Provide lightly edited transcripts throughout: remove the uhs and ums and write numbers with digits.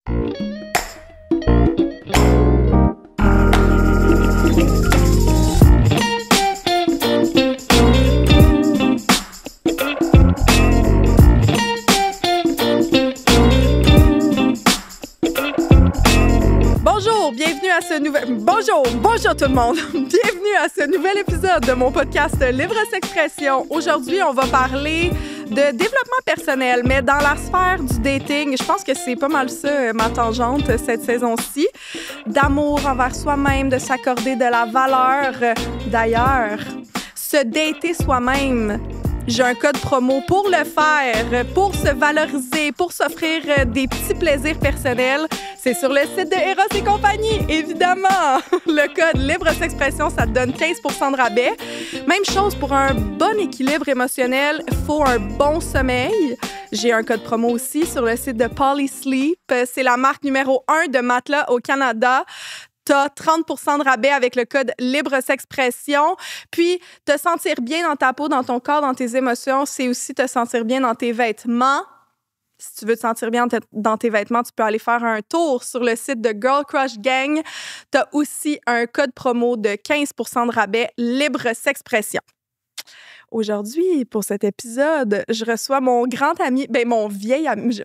Bonjour tout le monde. Bienvenue à ce nouvel épisode de mon podcast Libre Expression. Aujourd'hui, on va parler de développement personnel, mais dans la sphère du dating. Je pense que c'est pas mal ça, ma tangente, cette saison-ci. D'amour envers soi-même, de s'accorder de la valeur. D'ailleurs, se dater soi-même. J'ai un code promo pour le faire, pour se valoriser, pour s'offrir des petits plaisirs personnels. C'est sur le site de Eros et compagnie, évidemment. Le code Libre Expression, ça te donne 15 % de rabais. Même chose pour un bon équilibre émotionnel, il faut un bon sommeil. J'ai un code promo aussi sur le site de Polysleep. C'est la marque numéro 1 de matelas au Canada. T'as 30 % de rabais avec le code Libre-Expression. Puis, te sentir bien dans ta peau, dans ton corps, dans tes émotions, c'est aussi te sentir bien dans tes vêtements. Si tu veux te sentir bien dans tes vêtements, tu peux aller faire un tour sur le site de Girl Crush Gang. T'as aussi un code promo de 15 % de rabais Libre-Expression. Aujourd'hui, pour cet épisode, je reçois mon grand ami, mon vieil ami,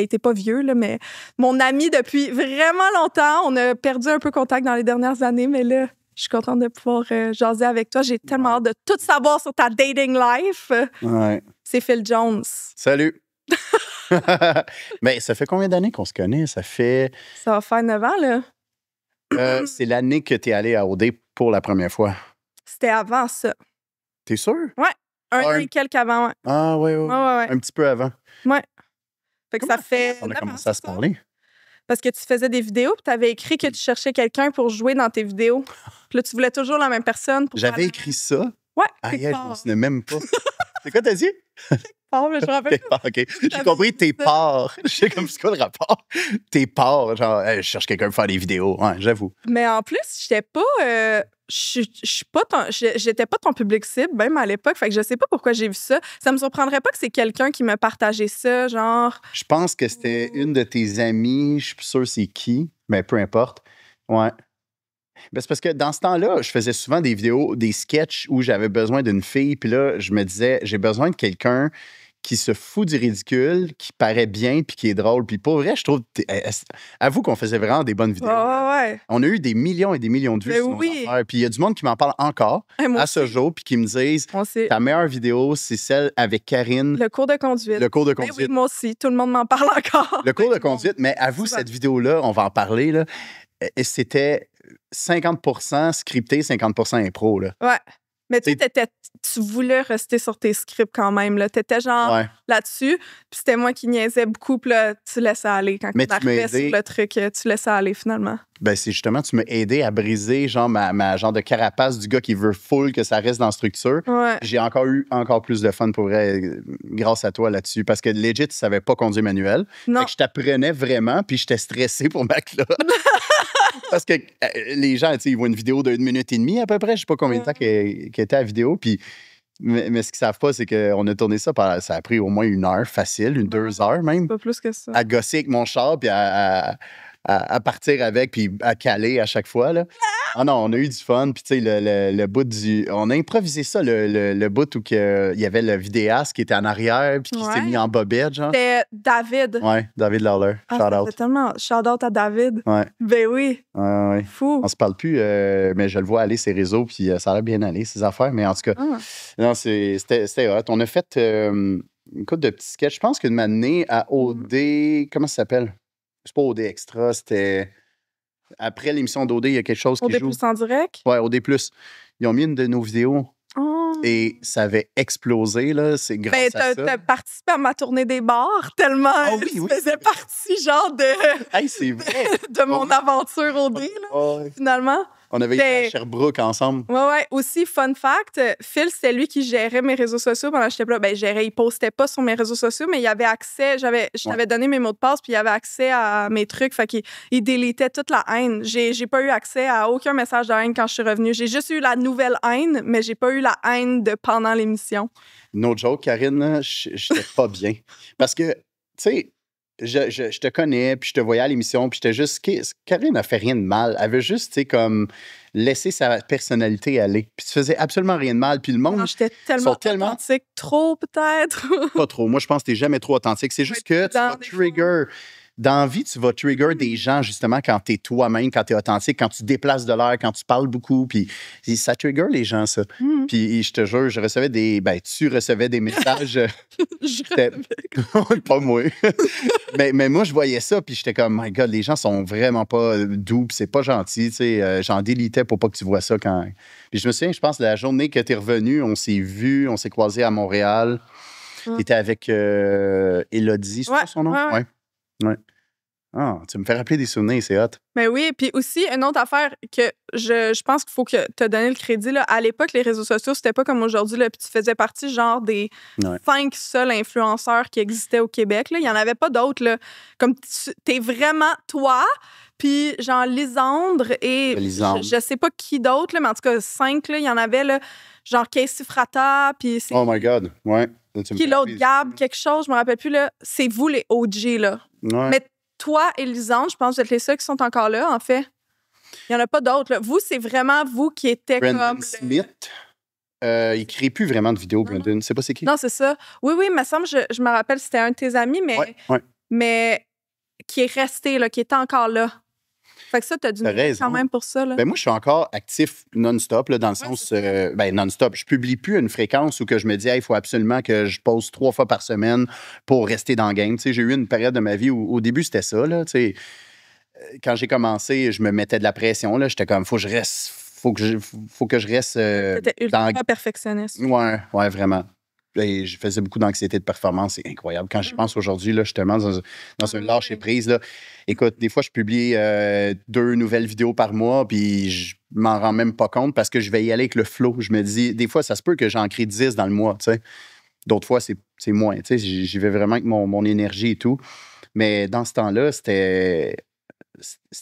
t'es pas vieux, là, mais mon ami depuis vraiment longtemps. On a perdu un peu contact dans les dernières années, mais là, je suis contente de pouvoir jaser avec toi. J'ai tellement hâte de tout savoir sur ta dating life. Ouais. C'est Phil Jones. Salut! Mais ça fait combien d'années qu'on se connaît? Ça va faire 9 ans, là. C'est l'année que tu es allé à OD pour la première fois. C'était avant ça. T'es sûr? Ouais. Un an et quelques avant, ouais. Ah, ouais. Ouais. Un petit peu avant. Ouais. Fait que ça fait... On a commencé à se parler. Parce que tu faisais des vidéos, puis tu avais écrit que tu cherchais quelqu'un pour jouer dans tes vidéos. Puis là, tu voulais toujours la même personne. J'avais écrit ça? Ouais. Ah, je m'en souvenais même pas. C'est quoi t'as dit? Mais je me rappelle. OK. J'ai compris tes parts. Je sais comme c'est quoi le rapport. Tes parts, genre, je cherche quelqu'un pour faire des vidéos. Ouais, j'avoue. Mais en plus, j'étais pas. J'étais pas ton public cible, même à l'époque. Fait que je sais pas pourquoi j'ai vu ça. Ça me surprendrait pas que c'est quelqu'un qui me partageait ça, genre. Je pense que c'était une de tes amies. Je suis plus sûre c'est qui, mais peu importe. Ouais. Ben, c'est parce que dans ce temps-là, je faisais souvent des vidéos, des sketchs où j'avais besoin d'une fille. Puis là, je me disais, j'ai besoin de quelqu'un qui se fout du ridicule, qui paraît bien puis qui est drôle. Puis pour vrai, je trouve... Avoue qu'on faisait vraiment des bonnes vidéos. Ouais. On a eu des millions et des millions de vues sur nos affaires. Puis il y a du monde qui m'en parle encore à ce jour puis qui me disent ta meilleure vidéo, c'est celle avec Karine. Le cours de conduite. Oui, moi aussi. Tout le monde m'en parle encore. Le cours de conduite. Mais avoue, cette vidéo-là, on va en parler, là, c'était 50 % scripté, 50 % impro. Là. Ouais. Mais tu voulais rester sur tes scripts quand même. Tu étais genre là-dessus. Puis c'était moi qui niaisais beaucoup. Puis là, tu laissais aller. Quand on arrivait sur le truc, tu laissais aller finalement. Ben, c'est justement, tu m'as aidé à briser genre ma genre de carapace du gars qui veut full que ça reste dans la structure. Ouais. J'ai eu encore plus de fun pour vrai grâce à toi là-dessus. Parce que legit, tu savais pas conduire manuel. Non. Fait que je t'apprenais vraiment. Puis j'étais stressé pour ma cloche. Parce que les gens, ils voient une vidéo d'1 minute et demie à peu près. Je sais pas combien de temps qu'elle était à la vidéo. Puis, mais ce qu'ils savent pas, c'est qu'on a tourné ça, ça a pris au moins 1 heure facile, 2 heures même. Pas plus que ça. À gosser avec mon char, puis à partir avec, puis à caler à chaque fois. Là. Ah non, on a eu du fun. Puis, tu sais, le bout du... On a improvisé ça, le bout où il y avait le vidéaste qui était en arrière, puis qui s'est mis en bobette, genre. C'était David. Ouais, David Lawler. Shout-out. Tellement... Shout-out à David. Ouais. Ben oui. Ouais. Fou. On se parle plus, mais je le vois aller ses réseaux, puis ça a l'air bien aller, ses affaires. Mais en tout cas, non, c'était hot. On a fait une couple de petits sketchs. Je pense qu'une matinée à OD... Comment ça s'appelle? C'est pas OD Extra, c'était... Après l'émission d'OD, il y a quelque chose qui joue. OD+ en direct? Ouais, OD+. Ils ont mis une de nos vidéos. Oh. Et ça avait explosé, là. C'est grâce à ça. T'as participé à ma tournée des bars tellement tu faisais partie, genre, c'est vrai. de mon aventure OD, là, finalement. On avait été à Sherbrooke ensemble. Ouais. Aussi, fun fact, Phil, c'était lui qui gérait mes réseaux sociaux pendant que j'étais là. Ben, il postait pas sur mes réseaux sociaux, mais il avait accès. Je t'avais donné mes mots de passe, puis il avait accès à mes trucs. Fait qu'il délitait toute la haine. J'ai pas eu accès à aucun message de haine quand je suis revenue. J'ai juste eu la nouvelle haine, mais j'ai pas eu la haine de pendant l'émission. No joke, Karine, j'étais pas bien. Parce que, tu sais, je te connais, puis je te voyais à l'émission, puis j'étais juste... Karine n'a fait rien de mal. Elle veut juste, tu sais, comme laisser sa personnalité aller. Puis tu faisais absolument rien de mal. Puis le monde... Non, j'étais tellement authentique. Trop, peut-être. Pas trop. Moi, je pense que t'es jamais trop authentique. C'est juste que tu vas trigger... Dans la vie, tu vas trigger des gens, justement, quand tu es toi-même, quand tu es authentique, quand tu déplaces de l'air, quand tu parles beaucoup. Puis ça trigger les gens, ça. Puis je te jure, je recevais des... Ben, tu recevais des messages... Pas moi. mais moi, je voyais ça, puis j'étais comme, my God, les gens sont vraiment pas doux, puis c'est pas gentil. Tu sais, j'en délitais pour pas que tu vois ça quand... Puis je me souviens, je pense, la journée que tu es revenu, on s'est vus, on s'est croisés à Montréal. Tu étais avec Élodie, c'est son nom? Ouais. Ah, tu me fais rappeler des souvenirs, c'est hot. Mais oui, puis aussi, une autre affaire que je pense qu'il faut que te donner le crédit. Là. À l'époque, les réseaux sociaux, c'était pas comme aujourd'hui. Puis tu faisais partie, genre, des 5 seuls influenceurs qui existaient au Québec. Là. Il y en avait pas d'autres. Là. Comme t'es vraiment toi, puis genre Lisandre et je sais pas qui d'autre, mais en tout cas, 5, là, il y en avait, là, genre Casey Frata, puis... Oh my God, ouais. Qui l'autre, Gab, quelque chose, je me rappelle plus, là. C'est vous, les OG, là. Ouais. Mais toi et Lisandre, je pense que vous êtes les seuls qui sont encore là, en fait. Il n'y en a pas d'autres. Là. Vous, c'est vraiment vous qui étiez Brandon Smith, il crée plus vraiment de vidéos, Brandon. C'est pas c'est qui? Non, c'est ça. Oui, il me semble, je me rappelle, c'était un de tes amis, mais qui est resté, là, qui est encore là. Fait que ça, t'as dû quand même pour ça. Là. Ben moi, je suis encore actif non-stop, là, dans le sens... non-stop. Je publie plus une fréquence où que je me dis, il faut absolument que je poste 3 fois par semaine pour rester dans le game. Tu sais, j'ai eu une période de ma vie où, au début, c'était ça. Là, tu sais. Quand j'ai commencé, je me mettais de la pression. J'étais comme, faut que je reste T'étais ultra perfectionniste. Ouais, vraiment. Et je faisais beaucoup d'anxiété de performance. C'est incroyable. Quand j'y pense aujourd'hui, là, justement, dans un lâcher-prise, là, écoute, des fois, je publie 2 nouvelles vidéos par mois, puis je m'en rends même pas compte parce que je vais y aller avec le flow. Je me dis, des fois, ça se peut que j'en crée 10 dans le mois, tu sais. D'autres fois, c'est moins, tu sais. J'y vais vraiment avec mon énergie et tout. Mais dans ce temps-là,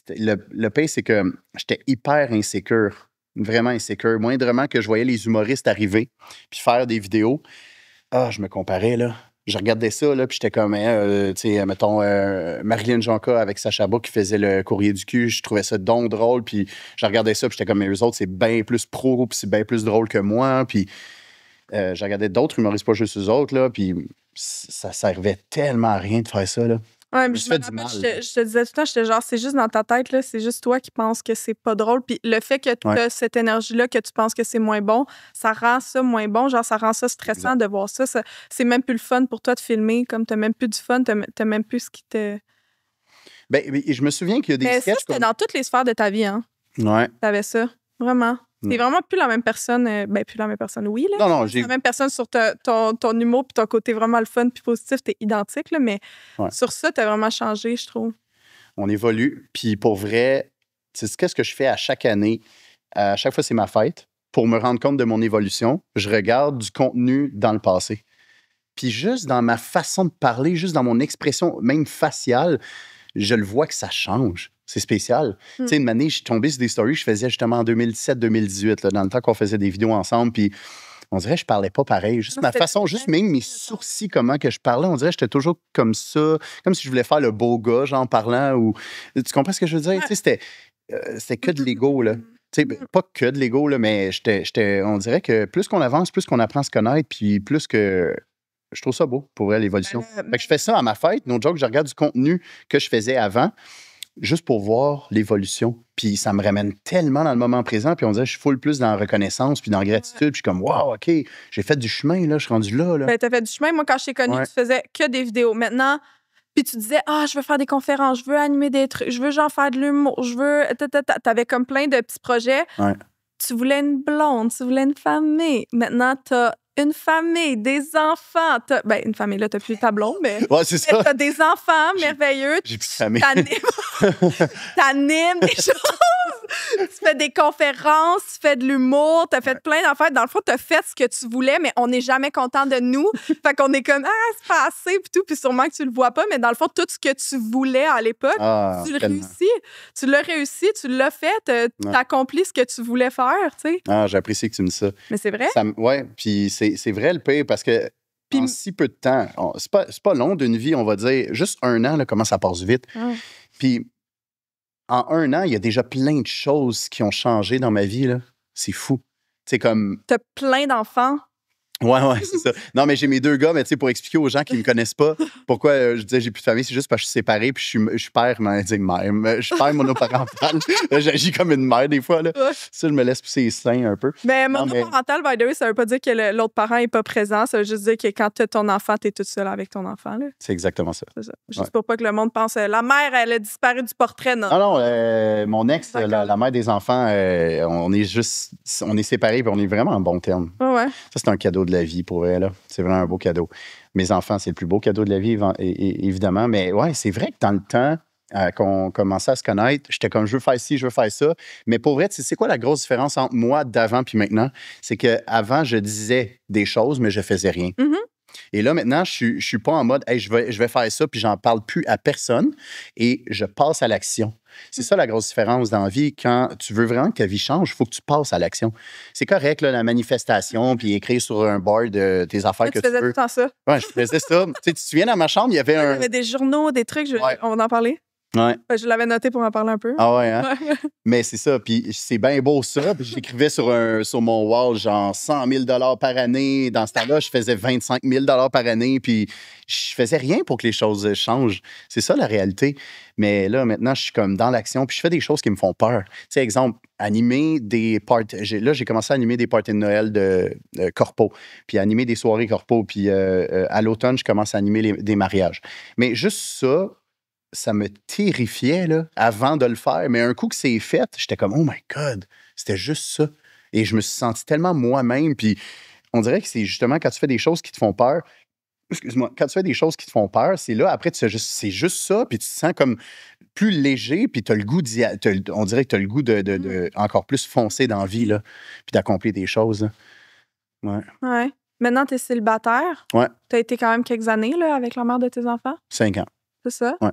le pire, c'est que j'étais hyper insécure. Vraiment insécure. Moindrement que je voyais les humoristes arriver puis faire des vidéos, je me comparais, là. Je regardais ça, là, puis j'étais comme, tu sais, mettons, Marilyn Jonca avec Sacha Bock qui faisait le courrier du cul. Je trouvais ça donc drôle, puis je regardais ça, puis j'étais comme, mais eux autres, c'est bien plus pro, puis c'est bien plus drôle que moi. Puis je regardais d'autres humoristes, pas juste eux autres, là, puis ça servait tellement à rien de faire ça, là. Ouais, mais je te disais tout le temps, j'étais genre, c'est juste dans ta tête, là, c'est juste toi qui penses que c'est pas drôle. Puis le fait que tu as cette énergie-là, que tu penses que c'est moins bon, ça rend ça moins bon. Genre, ça rend ça stressant de voir ça. C'est même plus le fun pour toi de filmer. Comme t'as même plus du fun, t'as même plus ce qui te... Ben, je me souviens qu'il y a des sketchs... Mais ça, c'était dans toutes les sphères de ta vie, hein? Ouais. T'avais ça, vraiment. T'es vraiment plus la même personne. Plus la même personne, oui. Là. Non, j'ai la même personne sur ton humour puis ton côté vraiment le fun puis positif. T'es identique, là, mais sur ça, t'as vraiment changé, je trouve. On évolue. Puis pour vrai, qu'est-ce que je fais à chaque année? À chaque fois, c'est ma fête. Pour me rendre compte de mon évolution, je regarde du contenu dans le passé. Puis juste dans ma façon de parler, juste dans mon expression, même faciale, je le vois que ça change. C'est spécial. Tu sais, une année, je suis tombé sur des stories que je faisais justement en 2017-2018, dans le temps qu'on faisait des vidéos ensemble, puis on dirait que je parlais pas pareil. Juste ma façon, juste même mes sourcils, comment que je parlais, on dirait que j'étais toujours comme ça, comme si je voulais faire le beau gars, genre, en parlant, ou... Tu comprends ce que je veux dire? Tu sais, c'était que de l'ego, là. Tu sais, pas que de l'ego, là, mais on dirait que plus qu'on avance, plus qu'on apprend à se connaître, puis plus que... Je trouve ça beau, pour vrai, l'évolution. Fait que je fais ça à ma fête, no joke, je regarde du contenu que je faisais avant, juste pour voir l'évolution. Puis ça me ramène tellement dans le moment présent, puis on dirait que je suis full plus dans la reconnaissance, puis dans la gratitude, puis je suis comme, wow, OK, j'ai fait du chemin, là, je suis rendu là. Ben, t'as fait du chemin. Moi, quand je t'ai connue, tu faisais que des vidéos. Maintenant, puis tu disais, je veux faire des conférences, je veux animer des trucs, je veux genre faire de l'humour, je veux... T'avais comme plein de petits projets. Ouais. Tu voulais une blonde, tu voulais une famille. Maintenant, t'as une famille, des enfants. Une famille, là, t'as plus ta blonde, mais c'est ça. T'as des enfants merveilleux. J'ai plus de famille. T'animes des choses. Tu fais des conférences, tu fais de l'humour, t'as fait plein d'affaires. Dans le fond, t'as fait ce que tu voulais, mais on n'est jamais content de nous. Fait qu'on est comme, c'est pas assez, puis tout. Puis sûrement que tu le vois pas, mais dans le fond, tout ce que tu voulais à l'époque, tu le réussis. Tu l'as réussi, tu l'as fait, t'as accompli ce que tu voulais faire, tu sais. J'apprécie que tu me dis ça. Mais c'est vrai. Ouais, puis c'est vrai le pire parce que Puis- en si peu de temps. C'est pas long d'une vie, on va dire. Juste 1 an, là, comment ça passe vite. Puis, en 1 an, il y a déjà plein de choses qui ont changé dans ma vie, là. C'est fou. C'est comme... T'as plein d'enfants. Ouais, c'est ça. Non, mais j'ai mes 2 gars, mais tu sais, pour expliquer aux gens qui ne me connaissent pas pourquoi je disais j'ai plus de famille, c'est juste parce que je suis séparé puis je suis père, mais je suis père monoparental. J'agis comme une mère des fois, là. Ouais. Ça, je me laisse pousser les seins un peu. Mais Non, mais- monoparental, by the way, ça veut pas dire que l'autre parent est pas présent. Ça veut juste dire que quand t'as ton enfant, t'es toute seule avec ton enfant, là. C'est exactement ça. C'est ça. Juste pour pas que le monde pense la mère, elle a disparu du portrait, non. Non, mon ex, D'accord. la mère des enfants, on est séparés puis on est vraiment en bon terme. Ouais. Ça, c'est un cadeau de la vie pour elle, là. C'est vraiment un beau cadeau. Mes enfants, c'est le plus beau cadeau de la vie, évidemment. Mais ouais, c'est vrai que dans le temps qu'on commençait à se connaître, j'étais comme, je veux faire ci, je veux faire ça. Mais pour vrai, tu sais, c'est quoi la grosse différence entre moi d'avant puis maintenant? C'est qu'avant, je disais des choses, mais je faisais rien. Mhm. Et là, maintenant, je suis pas en mode, hey, je vais faire ça, puis j'en parle plus à personne et je passe à l'action. C'est ça la grosse différence dans la vie. Quand tu veux vraiment que ta vie change, il faut que tu passes à l'action. C'est correct, là, la manifestation, puis écrire sur un board tes affaires que Tu faisais tu tout veux. le temps ça. Ouais, je faisais ça. Tu sais, tu te souviens, dans ma chambre, il y avait Il y un. avait des journaux, des trucs. Ouais. On va en parler. Ouais. Je l'avais noté pour en parler un peu. Ah ouais, hein? Ouais. Mais c'est ça. Puis c'est bien beau ça. Puis j'écrivais sur mon wall, genre 100 000 par année. Dans ce temps-là, je faisais 25 000 par année. Puis je faisais rien pour que les choses changent. C'est ça la réalité. Mais là, maintenant, je suis comme dans l'action. Puis je fais des choses qui me font peur. Tu sais, exemple, animer des parties. Là, j'ai commencé à animer des parties de Noël de corpo. Puis animer des soirées corpo. Puis à l'automne, je commence à animer des mariages. Mais juste ça me terrifiait là, avant de le faire. Mais un coup que c'est fait, j'étais comme, oh my God, c'était juste ça. Et je me suis senti tellement moi-même. Puis on dirait que c'est justement quand tu fais des choses qui te font peur, excuse-moi, quand tu fais des choses qui te font peur, c'est là, après, c'est juste ça, puis tu te sens comme plus léger, puis tu as le goût on dirait que tu as le goût de encore plus foncer dans la vie, là, puis d'accomplir des choses. Là. Ouais. Ouais. Maintenant, t'es célibataire. Ouais. T'as été quand même quelques années là, avec la mère de tes enfants. 5 ans. C'est ça? Ouais.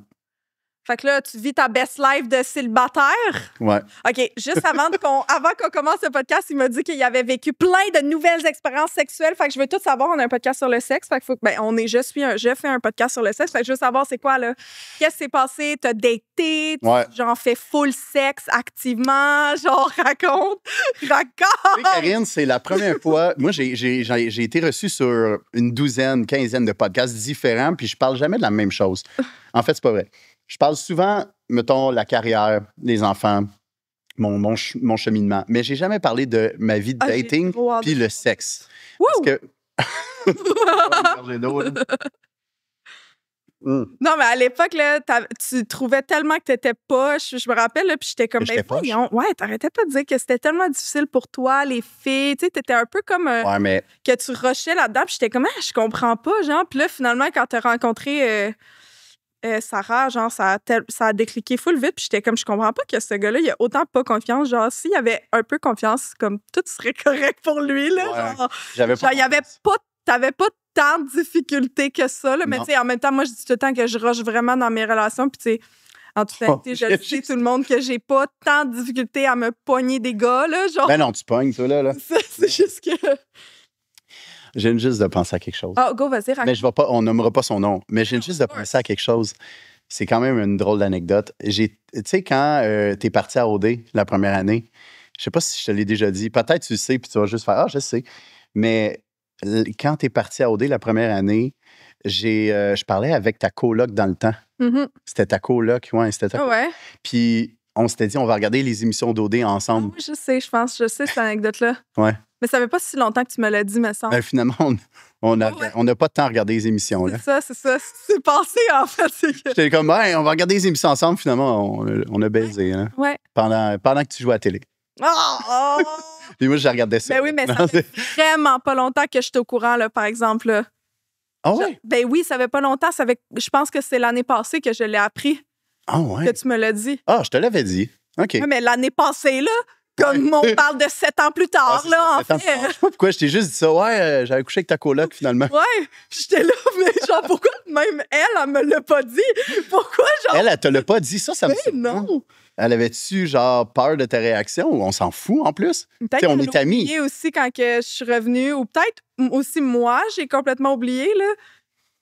Fait que là, tu vis ta best life de célibataire. Ouais. OK, juste avant qu'on commence le podcast, il m'a dit qu'il avait vécu plein de nouvelles expériences sexuelles. Fait que je veux tout savoir. On a un podcast sur le sexe. Fait que faut que, je fais un podcast sur le sexe. Fait que je veux savoir c'est quoi, là. Qu'est-ce qui s'est passé? T'as daté? Ouais. Genre, fait full sexe activement? Genre, raconte. Tu sais, Karine, c'est la première fois. Moi, j'ai été reçu sur une quinzaine de podcasts différents, puis je parle jamais de la même chose. En fait, c'est pas vrai. Je parle souvent, mettons, la carrière, les enfants, mon cheminement. Mais j'ai jamais parlé de ma vie de dating puis le sexe. Wouh! Parce que... Non, mais à l'époque, là, tu trouvais tellement que t'étais poche. Je me rappelle, là, puis j'étais comme, voyons. Ouais, t'arrêtais pas de dire que c'était tellement difficile pour toi, les filles. Tu sais, t'étais un peu comme ouais, mais... que tu rushais là-dedans. Puis j'étais comme, je comprends pas, genre. Puis là, finalement, quand t'as rencontré Sarah, genre, ça a décliqué full vite. Puis j'étais comme, je comprends pas que ce gars-là, il a autant pas confiance. Genre, s'il avait un peu confiance, comme tout serait correct pour lui, là. Ouais, genre, il y avait pas, t'avais pas tant de difficultés que ça, là. Mais tu sais, en même temps, moi, je dis tout le temps que je rush vraiment dans mes relations. Puis tu sais, en toute réalité, je le sais tout le monde que j'ai pas tant de difficultés à me pogner des gars, là. Genre, ben non, tu pognes, toi, là. c'est juste que... Je viens juste de penser à quelque chose. Ah, go, vas-y, raconte. Mais on nommera pas son nom. Mais je viens juste de penser à quelque chose. C'est quand même une drôle d'anecdote. Tu sais, quand t'es parti à OD la première année, je sais pas si je te l'ai déjà dit. Peut-être tu le sais, puis tu vas juste faire « Ah, je sais ». Mais quand t'es parti à OD la première année, je parlais avec ta coloc dans le temps. Mm-hmm. C'était ta coloc, ouais, c'était ta coloc. Ouais. Puis on s'était dit, on va regarder les émissions d'OD ensemble. Ah oui, je sais cette anecdote-là. Ouais. Mais ça fait pas si longtemps que tu me l'as dit, me semble. Ben, finalement, on n'a pas de temps à regarder les émissions. Là. C'est ça. C'est passé, en fait. J'étais comme, on va regarder les émissions ensemble. Finalement, on a baisé. Hein, ouais. Pendant que tu jouais à la télé. Oh! Puis moi, je regardais ça. Ben oui, mais ça fait vraiment pas longtemps que je suis au courant, là, par exemple. Là. Ah ouais? Ben oui, ça fait pas longtemps. Je pense que c'est l'année passée que je l'ai appris. Ah ouais? Que tu me l'as dit. Ah, je te l'avais dit. OK. Ouais, mais l'année passée, là, Comme on parle de 7 ans plus tard, là, en fait. Je sais pas pourquoi, je t'ai juste dit ça. Ouais, j'avais couché avec ta coloc, finalement. Ouais, j'étais là, mais genre, pourquoi même elle me l'a pas dit? Pourquoi, genre... Elle te l'a pas dit, ça me surprend. Non. Elle avait-tu, genre, peur de ta réaction ou on s'en fout, en plus? Peut-être on qu'elle est a amis. oublié aussi quand que je suis revenue, ou peut-être aussi moi, j'ai complètement oublié, là.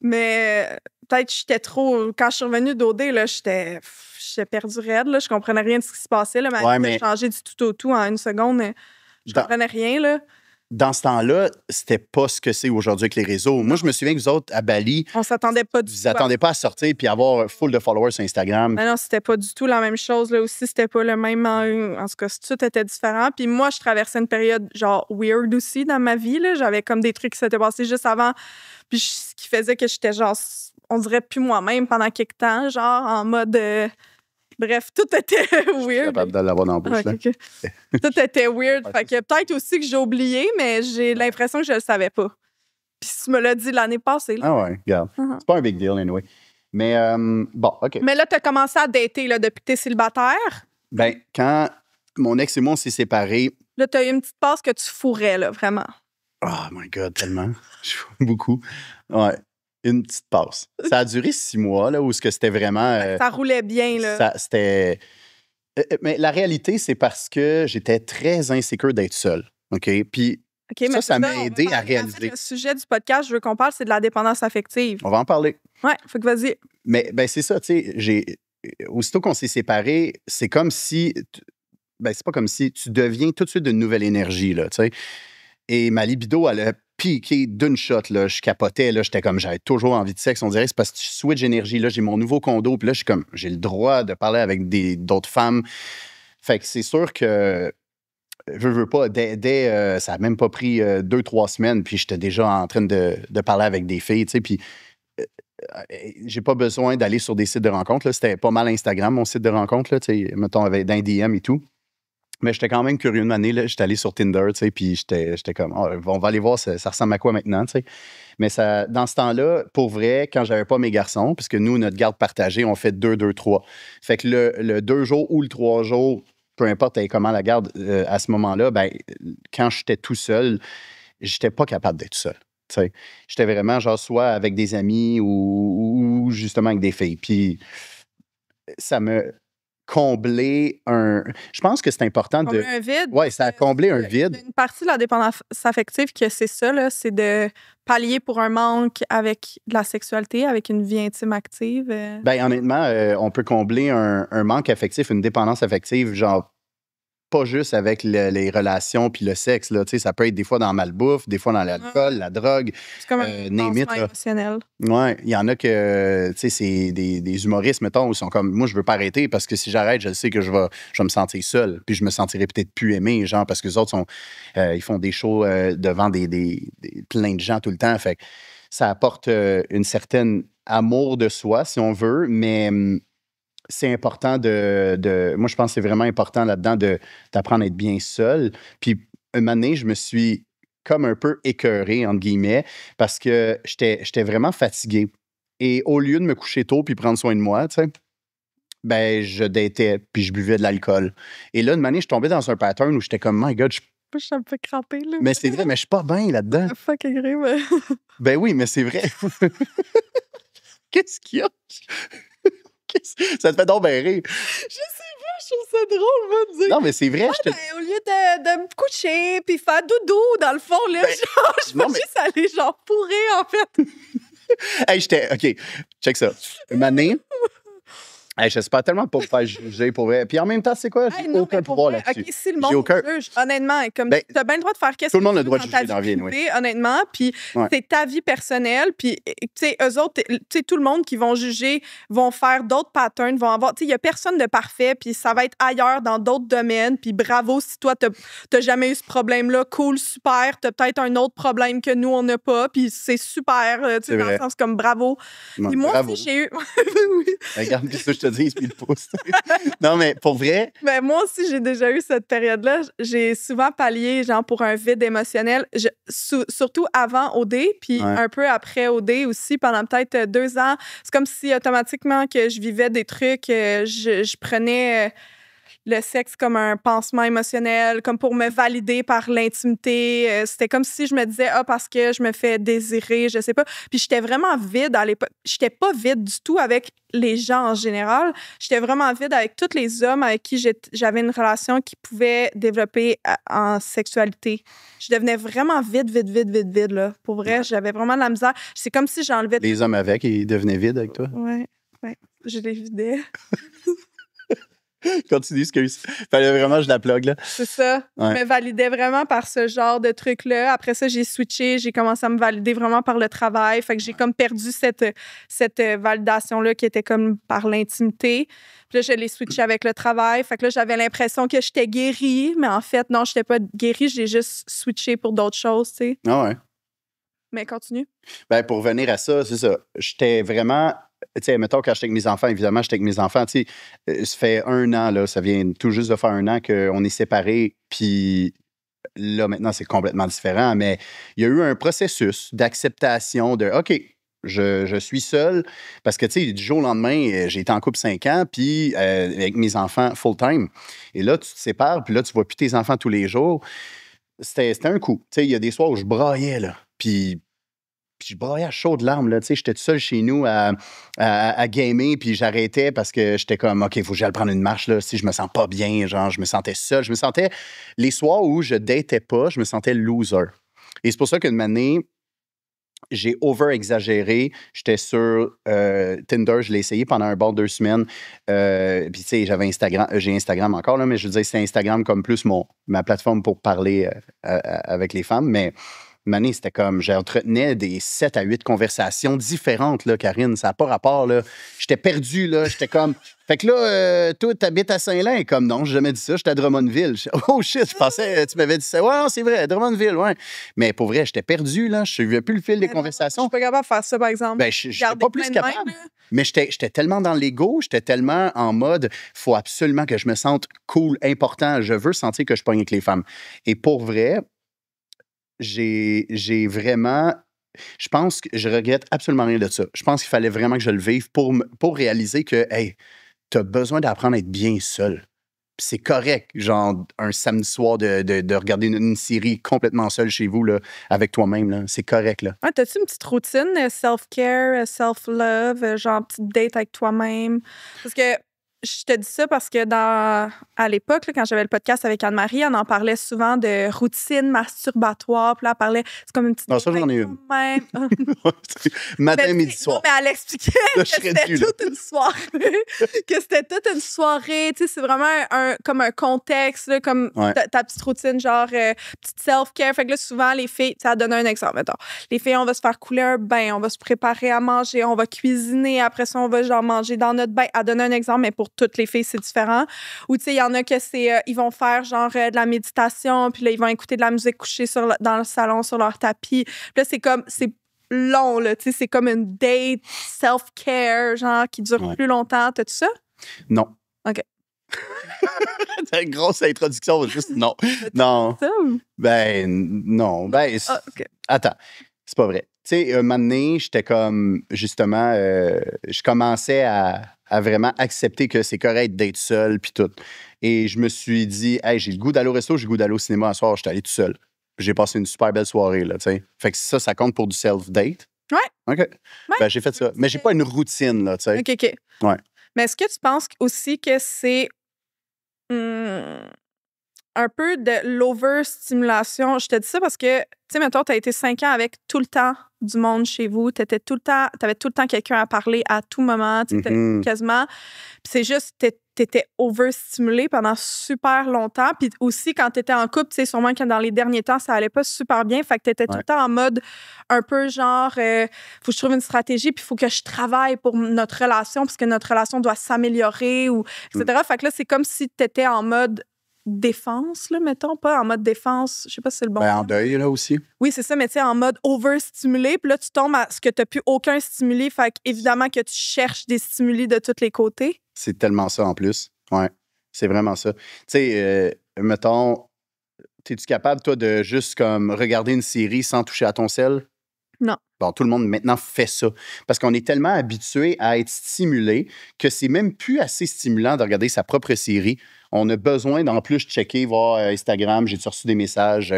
Mais peut-être que j'étais trop... Quand je suis revenue d'OD, là, j'étais perdue raide, là. Je comprenais rien de ce qui se passait, là. Ma vie a changé du tout au tout en une seconde. Je comprenais rien, là. Dans ce temps-là, c'était pas ce que c'est aujourd'hui avec les réseaux. Moi, je me souviens que vous autres, à Bali... On s'attendait pas du tout. Vous attendiez pas à sortir puis avoir full de followers sur Instagram. Mais non, c'était pas du tout la même chose. Là aussi, c'était pas le même... En tout cas, tout était différent. Puis moi, je traversais une période, genre, weird aussi dans ma vie, là. J'avais comme des trucs qui s'étaient passés juste avant. Puis ce qui faisait que j'étais, genre... On dirait plus moi-même pendant quelques temps, genre, en mode... Bref, tout était weird. Je suis capable de l'avoir dans la bouche, là. Okay. Tout était weird. Fait que peut-être aussi que j'ai oublié, mais j'ai l'impression que je le savais pas. Puis tu me l'as dit l'année passée. Là. Ah ouais, regarde. C'est pas un big deal, anyway. Mais bon, OK. Mais là, tu as commencé à dater là, depuis que tu es célibataire. Ben, quand mon ex et moi, on s'est séparés... Là, tu as eu une petite passe que tu fourrais, là, vraiment. Oh my God, tellement. Beaucoup. Ouais. Une petite passe. Ça a duré 6 mois, là, où c'était vraiment... ça roulait bien, là. C'était... mais la réalité, c'est parce que j'étais très insécure d'être seule, OK? Puis ça m'a aidé à réaliser. En fait, le sujet du podcast, je veux qu'on parle, c'est de la dépendance affective. On va en parler. Ouais, faut que vas-y. Mais ben, c'est ça, tu sais, aussitôt qu'on s'est séparés, c'est comme si... Ben, c'est pas comme si tu deviens tout de suite d'une nouvelle énergie, là, tu sais. Et ma libido, elle a piqué d'une shot, là. Je capotais, là. J'étais comme, j'avais toujours envie de sexe. On dirait que c'est parce que je switch d'énergie, là. J'ai mon nouveau condo, puis là, je suis comme, j'ai le droit de parler avec d'autres femmes. Fait que c'est sûr que, je veux pas, ça a même pas pris 2-3 semaines, puis j'étais déjà en train de parler avec des filles, tu sais, puis j'ai pas besoin d'aller sur des sites de rencontres, là. C'était pas mal Instagram, mon site de rencontres, là, tu sais, mettons, avec d'un DM et tout. Mais j'étais quand même curieux une année, là. J'étais allé sur Tinder, tu sais, puis j'étais comme, oh, on va aller voir, ça ressemble à quoi maintenant, tu sais. Mais ça, dans ce temps-là, pour vrai, quand j'avais pas mes garçons, puisque nous, notre garde partagée, on fait 2-2-3. Fait que le 2 jours ou le 3 jours, peu importe comment la garde à ce moment-là, ben, quand j'étais tout seul, j'étais pas capable d'être seul. Tu sais. J'étais vraiment, genre, soit avec des amis ou justement avec des filles. Puis ça me... combler un... Je pense que c'est important combler un vide. Oui, ça a comblé un vide. Une partie de la dépendance affective, que c'est ça, là, c'est de pallier pour un manque avec de la sexualité, avec une vie intime active. Bien, honnêtement, on peut combler un manque affectif, une dépendance affective, genre pas juste avec les relations puis le sexe, là, tu sais, ça peut être des fois dans la malbouffe, des fois dans l'alcool, la drogue. C'est comme un lancement émotionnel. Oui, il y en a que, tu sais, c'est des humoristes, mettons, où ils sont comme, moi, je veux pas arrêter parce que si j'arrête, je sais que je vais me sentir seul, puis je me sentirai peut-être plus aimé, genre, parce que les autres ils font des shows devant plein de gens tout le temps, fait que ça apporte une certaine amour de soi, si on veut, mais... c'est important moi, je pense que c'est vraiment important là-dedans d'apprendre à être bien seul. Puis, une année, je me suis comme un peu écœuré, entre guillemets, parce que j'étais vraiment fatigué. Et au lieu de me coucher tôt puis prendre soin de moi, tu sais, ben, je datais puis je buvais de l'alcool. Et là, une année, je tombais dans un pattern où j'étais comme, my God, je suis un peu crampée, là. Mais c'est vrai, mais je suis pas bien là-dedans. Fuck agréable. Ben oui, mais c'est vrai. Qu'est-ce qu'il y a? Ça te fait donc bien rire. Je sais pas, je trouve ça drôle, moi, de dire. Non, mais c'est vrai. Ben, au lieu de me coucher puis faire doudou, dans le fond, là, genre, je peux juste aller, genre, pourrir, en fait. Hey, OK, check ça. Une année... Hey, j'espère tellement pas vous faire juger pour vrai. Puis en même temps, c'est quoi? J'ai aucun pouvoir là-dessus. OK, si le monde juge, honnêtement, comme tu as bien le droit de faire qu'est-ce que tu veux. Tout le monde a le droit de juger dans la vie, oui. Honnêtement, puis c'est ta vie personnelle, puis tu sais, eux autres, tu sais, tout le monde qui vont juger vont faire d'autres patterns, vont avoir, tu sais, il y a personne de parfait, puis ça va être ailleurs dans d'autres domaines, puis bravo si toi, t'as jamais eu ce problème-là, cool, super, t'as peut-être un autre problème que nous, on n'a pas, puis c'est super, tu sais, dans le sens comme bravo. Puis moi aussi, j'ai eu... oui. Regarde, puis ça, je te dis, puis le pouce. Non, mais pour vrai... Ben, moi aussi, j'ai déjà eu cette période-là. J'ai souvent pallié, genre, pour un vide émotionnel, surtout avant OD, puis un peu après OD aussi, pendant peut-être 2 ans. C'est comme si, automatiquement, que je vivais des trucs, je prenais... le sexe comme un pansement émotionnel, comme pour me valider par l'intimité. C'était comme si je me disais, parce que je me fais désirer, je sais pas. Puis j'étais vraiment vide à l'époque. J'étais pas vide du tout avec les gens en général. J'étais vraiment vide avec tous les hommes avec qui j'avais une relation qui pouvait développer en sexualité. Je devenais vraiment vide, là. Pour vrai, j'avais vraiment de la misère. C'est comme si j'enlevais... Les hommes avec, ils devenaient vides avec toi? Ouais, je les vidais. Continue, excuse. Fallait vraiment que je la plug, là. C'est ça. Ouais. Je me validais vraiment par ce genre de truc-là. Après ça, j'ai switché. J'ai commencé à me valider vraiment par le travail. Fait que j'ai comme perdu cette validation-là qui était comme par l'intimité. Puis là, je l'ai switché avec le travail. Fait que là, j'avais l'impression que j'étais guérie. Mais en fait, non, je n'étais pas guérie. J'ai juste switché pour d'autres choses, tu sais. Ah ouais. Mais continue. Ben, pour revenir à ça, c'est ça. J'étais vraiment... Tu sais, mettons, quand j'étais avec mes enfants, évidemment, j'étais avec mes enfants. Tu sais, ça fait 1 an, là, ça vient tout juste de faire 1 an qu'on est séparés. Puis là, maintenant, c'est complètement différent. Mais il y a eu un processus d'acceptation de OK, je suis seul. Parce que, tu sais, du jour au lendemain, j'ai été en couple 5 ans, puis avec mes enfants full-time. Et là, tu te sépares, puis là, tu vois plus tes enfants tous les jours. C'était un coup. Tu sais, il y a des soirs où je braillais, là. Puis je braillais à chaudes larmes, là. Tu sais, j'étais tout seul chez nous à gamer, puis j'arrêtais parce que j'étais comme, OK, il faut que j'aille prendre une marche, là. Si je me sens pas bien, genre, je me sentais seul. Je me sentais, les soirs où je datais pas, je me sentais loser. Et c'est pour ça qu'une année, j'ai over-exagéré. J'étais sur Tinder, je l'ai essayé pendant un bon 2 semaines. Puis, tu sais, j'avais Instagram, j'ai Instagram encore, là, mais je veux dire, c'est Instagram comme plus ma plateforme pour parler avec les femmes. Mais une année, c'était comme, j'entretenais des 7 à 8 conversations différentes, là, Karine. Ça n'a pas rapport, là. J'étais perdu, là. J'étais comme... Fait que là, toi, t'habites à Saint-Lin. Comme non, j'ai jamais dit ça. J'étais à Drummondville. Oh shit, je pensais, tu m'avais dit ça. Ouais, non, c'est vrai, Drummondville, ouais. Mais pour vrai, j'étais perdu, là. Je suivais plus le fil des conversations. Je suis pas capable de faire ça, par exemple. Ben, je suis pas plus capable. Mais j'étais tellement dans l'ego, j'étais tellement en mode, faut absolument que je me sente cool, important. Je veux sentir que je pogne avec les femmes. Et pour vrai, j'ai vraiment... Je pense que je regrette absolument rien de ça. Je pense qu'il fallait vraiment que je le vive pour réaliser que, hey, t'as besoin d'apprendre à être bien seul. Puis c'est correct, genre, un samedi soir de regarder une série complètement seul chez vous, là, avec toi-même, là. C'est correct, là. Ah, t'as-tu une petite routine self-care, self-love, genre petite date avec toi-même? Parce que je te dis ça parce que à l'époque, là, quand j'avais le podcast avec Anne-Marie, on en parlait souvent de routine masturbatoire. Puis là, elle parlait, c'est comme une petite... Non, ça, j'en ai une. Matin, midi, soir. Non, mais elle expliquait que c'était toute une soirée. Que c'était toute une soirée. Tu sais, c'est vraiment comme un contexte, là, comme ta petite routine, genre petite self-care. Fait que là, souvent, les filles, tu sais, elle donne un exemple, mettons. Les filles, on va se faire couler un bain, on va se préparer à manger, on va cuisiner. Après ça, on va genre manger dans notre bain. Elle donne un exemple, mais pour toutes les filles, c'est différent. Ou tu sais, il y en a que ils vont faire genre de la méditation, puis là, ils vont écouter de la musique couchée dans le salon sur leur tapis. Puis là, c'est long, là, tu sais, c'est comme une date self-care, genre, qui dure plus longtemps. T'as-tu ça? Non. OK. C'est une grosse introduction, juste non. Non. Ça? Ben, non. Ben, OK. Attends, c'est pas vrai. Tu sais, un moment donné, j'étais comme, justement, je commençais à vraiment accepter que c'est correct d'être seul, puis tout. Et je me suis dit, hey, j'ai le goût d'aller au resto, j'ai le goût d'aller au cinéma un soir, j'étais allé tout seul. J'ai passé une super belle soirée, là, tu sais. Fait que ça compte pour du self-date. Ouais. OK. Ouais. Ben, j'ai fait ça. Mais j'ai pas une routine, là, tu sais. OK. Ouais. Mais est-ce que tu penses aussi que c'est un peu de l'overstimulation? Je te dis ça parce que, tu sais, mettons, tu as été 5 ans avec tout le temps du monde chez vous. T'avais tout le temps quelqu'un à parler à tout moment, quasiment. Puis c'est juste, t'étais overstimulé pendant super longtemps. Puis aussi, quand t'étais en couple, tu sais, sûrement que dans les derniers temps, ça allait pas super bien. Fait que t'étais tout le temps en mode un peu genre, faut que je trouve une stratégie, puis il faut que je travaille pour notre relation, parce que notre relation doit s'améliorer, ou etc. Fait que là, c'est comme si t'étais en mode défense, là, mettons, pas en mode défense, je sais pas si c'est le bon en deuil, là, aussi. Oui, c'est ça, mais tu sais, en mode overstimulé, puis là, tu tombes à ce que t'as plus aucun stimuli, fait évidemment que tu cherches des stimuli de tous les côtés. C'est tellement ça, en plus. Ouais, c'est vraiment ça. Tu sais, mettons, es-tu capable, toi, de juste, comme, regarder une série sans toucher à ton sel? Non. Bon, tout le monde, maintenant, fait ça. Parce qu'on est tellement habitué à être stimulé que c'est même plus assez stimulant de regarder sa propre série. on a besoin d'en plus checker, voir Instagram, j'ai reçu des messages,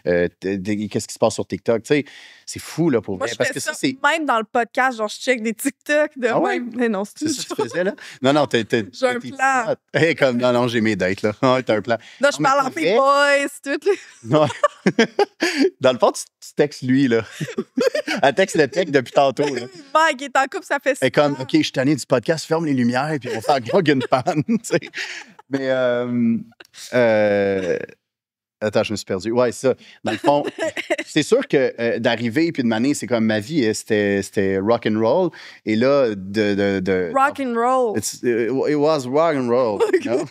qu'est-ce qui se passe sur TikTok. Tu sais, c'est fou, là, pour Moi, vrai. je Parce fais que ça c'est. même dans le podcast, genre, je check des TikTok de Ah ouais? même. Mais non, C'est ça que tu faisais, là? Non, J'ai un plan. Hey, comme, non, j'ai mes dates, là. Ah, t'as un plan. Là, je Non, mais parle pour en vrai, mes boys, tout. non. Dans le fond, tu textes lui, là. Elle texte le tech depuis tantôt, là. Mike est en couple, ça fait Et comme, 6 ans. OK, je suis tanné du podcast, ferme les lumières, puis on fait encore une panne, tu sais. Mais, attends, je me suis perdu. Ouais, c'est ça. Dans le fond, c'est sûr que d'arriver puis de m'amener, c'est comme ma vie, c'était rock and roll. Et là, Rock and roll. It was rock and roll, you know?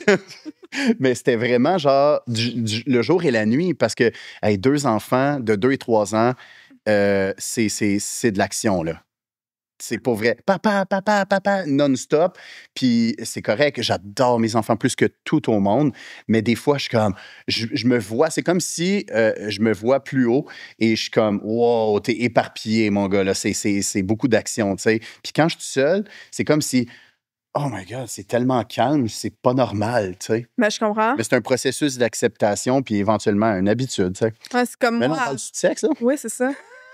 Mais c'était vraiment genre le jour et la nuit parce que, hey, 2 enfants de 2 et 3 ans, c'est de l'action, là. C'est pas vrai. Papa, papa, papa, non-stop. Puis c'est correct, j'adore mes enfants plus que tout au monde. Mais des fois, je suis comme, je me vois, c'est comme si je me vois plus haut et je suis comme, wow, t'es éparpillé, mon gars, là. C'est beaucoup d'action, tu sais. Puis quand je suis seul, c'est comme si, oh my God, c'est tellement calme, c'est pas normal, tu sais. Mais je comprends. Mais c'est un processus d'acceptation puis éventuellement une habitude, tu sais. Ouais, c'est comme Mais là, on moi. parle du sexe, là. Oui, c'est ça.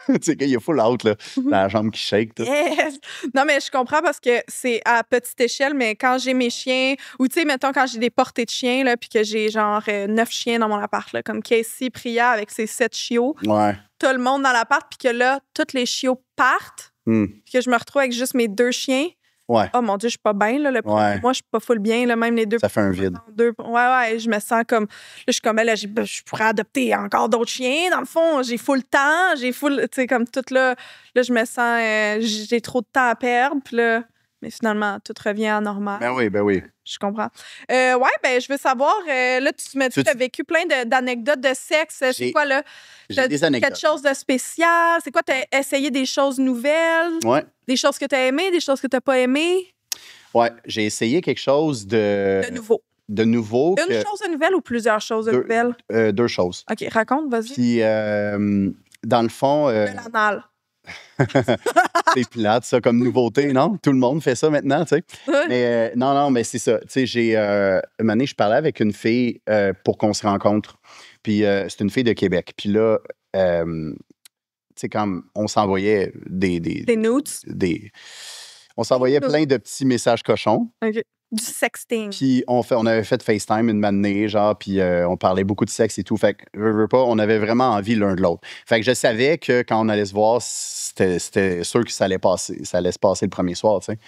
Tu sais, qu'il y a full out, là. La jambe qui shake, tout. Yes! Non, mais je comprends parce que c'est à petite échelle, mais quand j'ai mes chiens, ou tu sais, mettons, quand j'ai des portées de chiens, là, puis que j'ai genre 9 chiens dans mon appart, là, comme Casey, Priya avec ses 7 chiots, Ouais. t'as le monde dans l'appart, puis que là, tous les chiots partent, puis que je me retrouve avec juste mes 2 chiens. Ouais. Oh mon Dieu, je suis pas bien, là. Le premier Ouais. mois, je suis pas full bien, là, même les 2. Ça fait un vide. Ouais, je me sens comme. Là, je suis comme, là, je pourrais adopter encore d'autres chiens. Dans le fond, j'ai full temps, j'ai full. Tu sais, comme tout là. Là, je me sens. J'ai trop de temps à perdre. Puis là, mais finalement, tout revient à normal. Ben oui, ben oui. Je comprends. Ouais, ben, je veux savoir. Là, tu m'as dit que tu as vécu plein d'anecdotes de sexe. C'est quoi, là? J'ai des anecdotes. Quelque chose de spécial? C'est quoi? Tu as essayé des choses nouvelles? Ouais. Des choses que tu as aimées, des choses que tu n'as pas aimées? Ouais, j'ai essayé quelque chose de nouveau. De nouveau. Une chose de nouvelle ou plusieurs choses de nouvelles? 2 choses. OK, raconte, vas-y. Puis, dans le fond. De l'anal. C'est plate, ça, comme nouveauté, non? Tout le monde fait ça maintenant, tu sais. Mais non, mais c'est ça. Tu sais, une année, je parlais avec une fille pour qu'on se rencontre. Puis, c'est une fille de Québec. Puis là, tu sais, quand on s'envoyait des nudes? On s'envoyait plein de petits messages cochons. OK. Du sexting. Puis on avait fait FaceTime une matinée, genre, puis on parlait beaucoup de sexe et tout. Fait que, veux pas, on avait vraiment envie l'un de l'autre. Fait que je savais que quand on allait se voir, c'était sûr que ça allait se passer le premier soir, tu sais.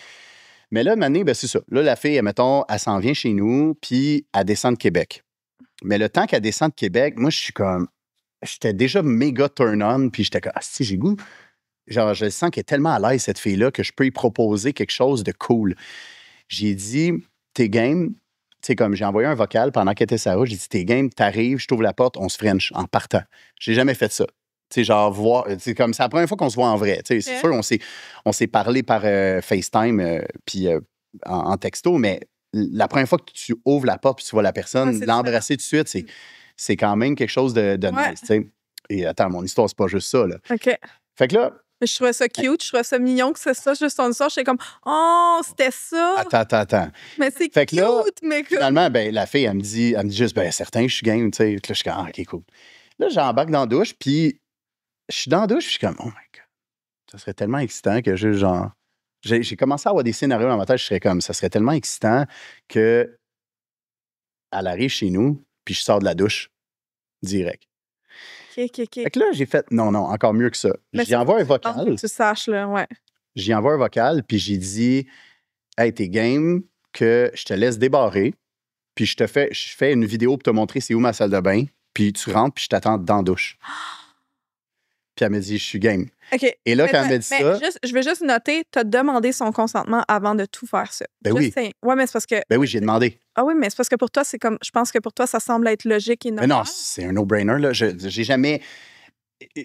Mais là, une matinée, ben c'est ça. Là, la fille, mettons, elle s'en vient chez nous, puis elle descend de Québec. Mais le temps qu'elle descend de Québec, moi, je suis comme... J'étais déjà méga turn-on, puis j'étais comme, ah, si, j'ai goût. Genre, je sens qu'elle est tellement à l'aise, cette fille-là, que je peux y proposer quelque chose de cool. J'ai dit, t'es game. Tu sais, comme j'ai envoyé un vocal pendant qu'elle était sur la route, j'ai dit, t'es game, t'arrives, je t'ouvre la porte, on se French en partant. J'ai jamais fait ça. Tu sais, genre, voir, c'est comme, c'est la première fois qu'on se voit en vrai. Tu sais, c'est sûr, on s'est parlé par FaceTime, puis en texto, mais la première fois que tu ouvres la porte puis tu vois la personne, l'embrasser tout de suite, c'est quand même quelque chose de nice, tu sais. Et attends, mon histoire, c'est pas juste ça, là. OK. Fait que là... Je trouvais ça cute, je trouvais ça mignon que c'est ça, juste ton histoire. J'étais comme, oh, c'était ça. Attends. Mais c'est fait cute, que là, mais que... Finalement, ben, la fille, elle me dit juste, ben, certain, je suis game, tu sais. Là, je suis comme, ah, OK, cool. Là, j'embarque dans la douche, puis je suis dans la douche, je suis comme, oh my God, ça serait tellement excitant que juste, genre... J'ai commencé à avoir des scénarios dans ma tête, je serais comme, ça serait tellement excitant que elle arrive chez nous, puis je sors de la douche, direct. OK. Fait que là, j'ai fait, non, encore mieux que ça. J'y envoie un vocal. Que tu saches, là, ouais. J'y envoie un vocal, puis j'ai dit, hey, t'es game que je te laisse débarrer, puis je fais une vidéo pour te montrer c'est où ma salle de bain, puis tu rentres, puis je t'attends dans la douche. Puis elle me dit, je suis game. OK. Et là, quand elle m'a dit ça... je veux juste noter, tu as demandé son consentement avant de tout faire ça. Ben oui. Ouais, mais c'est parce que... Ben oui, j'ai demandé. Ah oui, mais c'est parce que pour toi, c'est comme... Je pense que pour toi, ça semble être logique et normal. Mais non, c'est un no-brainer, là. J'ai jamais...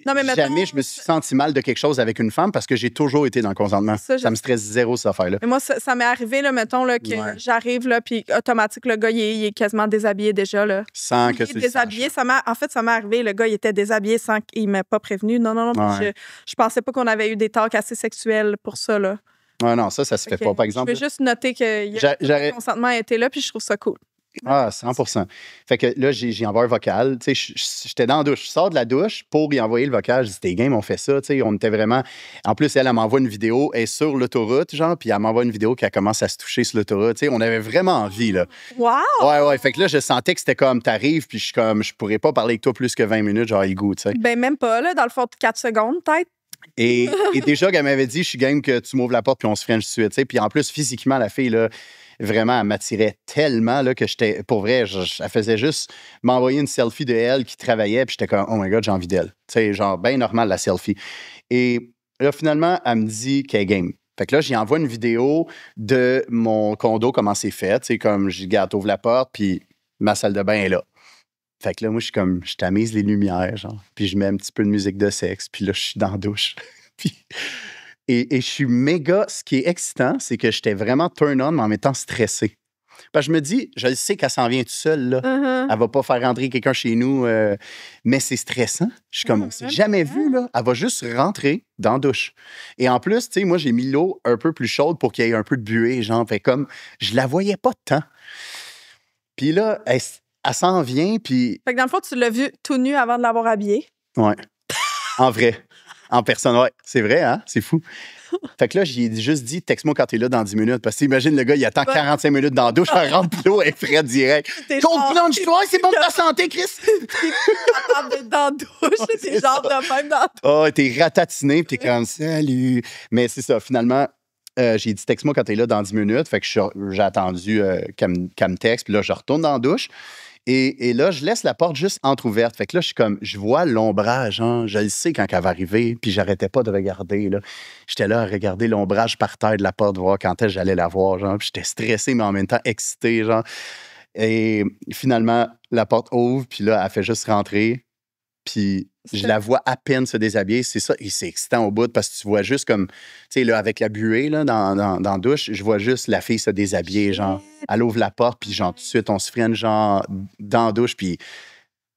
Non, mais jamais je me suis senti mal de quelque chose avec une femme parce que j'ai toujours été dans le consentement. Ça me stresse zéro, cette affaire-là. Mais moi, ça m'est arrivé, là, mettons, là, que j'arrive, là, puis automatique, le gars, il est quasiment déshabillé déjà, là. Sans que tu le déshabillé. En fait, ça m'est arrivé. Le gars, il était déshabillé sans qu'il m'ait pas prévenu. Non. Ouais. Je pensais pas qu'on avait eu des talks assez sexuels pour ça, là. Ouais, non, ça se fait pas, par exemple. Je veux juste noter que le consentement a été là, puis je trouve ça cool. Ah, 100%. Fait que là, j'ai envoyé un vocal. Tu sais, j'étais dans la douche. Je sors de la douche pour y envoyer le vocal. Je dis, t'es game, on fait ça. Tu sais, on était vraiment. En plus, elle m'envoie une vidéo. Elle est sur l'autoroute, genre, puis elle m'envoie une vidéo qu'elle commence à se toucher sur l'autoroute. Tu sais, on avait vraiment envie, là. Wow! Ouais. Fait que là, je sentais que c'était comme, t'arrives, puis je suis comme, je pourrais pas parler avec toi plus que 20 minutes, genre, le goût, tu sais. Ben, même pas, là, dans le fond, de 4 secondes, peut-être. Et déjà qu'elle m'avait dit, je suis game que tu m'ouvres la porte puis on se french tout de suite. Tu sais. Puis en plus, physiquement, la fille, là, vraiment, elle m'attirait tellement là, que j'étais, pour vrai, elle faisait juste m'envoyer une selfie de elle qui travaillait. Puis j'étais comme, oh my God, j'ai envie d'elle. Tu sais, genre, bien normal, la selfie. Et là, finalement, elle me dit qu'elle est game. Fait que là, j'y envoie une vidéo de mon condo, comment c'est fait. Tu sais, comme, je gâte, ouvre la porte, puis ma salle de bain est là. Fait que là, moi, je suis comme, je tamise les lumières, genre. Puis je mets un petit peu de musique de sexe. Puis là, je suis dans la douche. Puis, et je suis méga... Ce qui est excitant, c'est que j'étais vraiment turn on, mais en étant stressé. Parce que je me dis, je sais qu'elle s'en vient toute seule, là. Elle va pas faire rentrer quelqu'un chez nous. Mais c'est stressant. Je suis comme, on s'est jamais vu, là. Elle va juste rentrer dans la douche. Et en plus, tu sais, moi, j'ai mis l'eau un peu plus chaude pour qu'il y ait un peu de buée, genre. Fait comme, je la voyais pas tant. Puis là, elle s'en vient, puis... Fait que dans le fond, tu l'as vu tout nu avant de l'avoir habillé. Ouais. En vrai. En personne, ouais. C'est vrai, hein? C'est fou. Fait que là, j'ai juste dit, texte-moi quand t'es là dans 10 minutes. Parce que imagine, le gars, il attend 45 minutes dans la douche, elle rentre puis l'eau est fraîche direct. Cold plunge, toi, c'est bon pour ta santé, Chris! T'es capable d'être dans la douche. T'es genre de même dans la douche. Oh, t'es ratatiné, puis t'es comme, salut. Mais c'est ça, finalement... j'ai dit, texte-moi quand t'es là dans 10 minutes. Fait que j'ai attendu qu'elle me texte. Puis là, je retourne dans la douche. Et là, je laisse la porte juste entrouverte. Fait que là, je suis comme, je vois l'ombrage. Hein, je le sais quand elle va arriver. Puis j'arrêtais pas de regarder. Là. J'étais là à regarder l'ombrage par terre de la porte, voir quand est-ce que j'allais la voir. Genre. Puis j'étais stressé, mais en même temps excité. Genre. Et finalement, la porte ouvre. Puis là, elle fait juste rentrer. Puis je la vois à peine se déshabiller. C'est ça. Et c'est excitant au bout parce que tu vois juste comme, tu sais, là, avec la buée là, dans la douche, je vois juste la fille se déshabiller. Genre, elle ouvre la porte, puis genre, tout de suite, on se freine, genre, dans la douche. Puis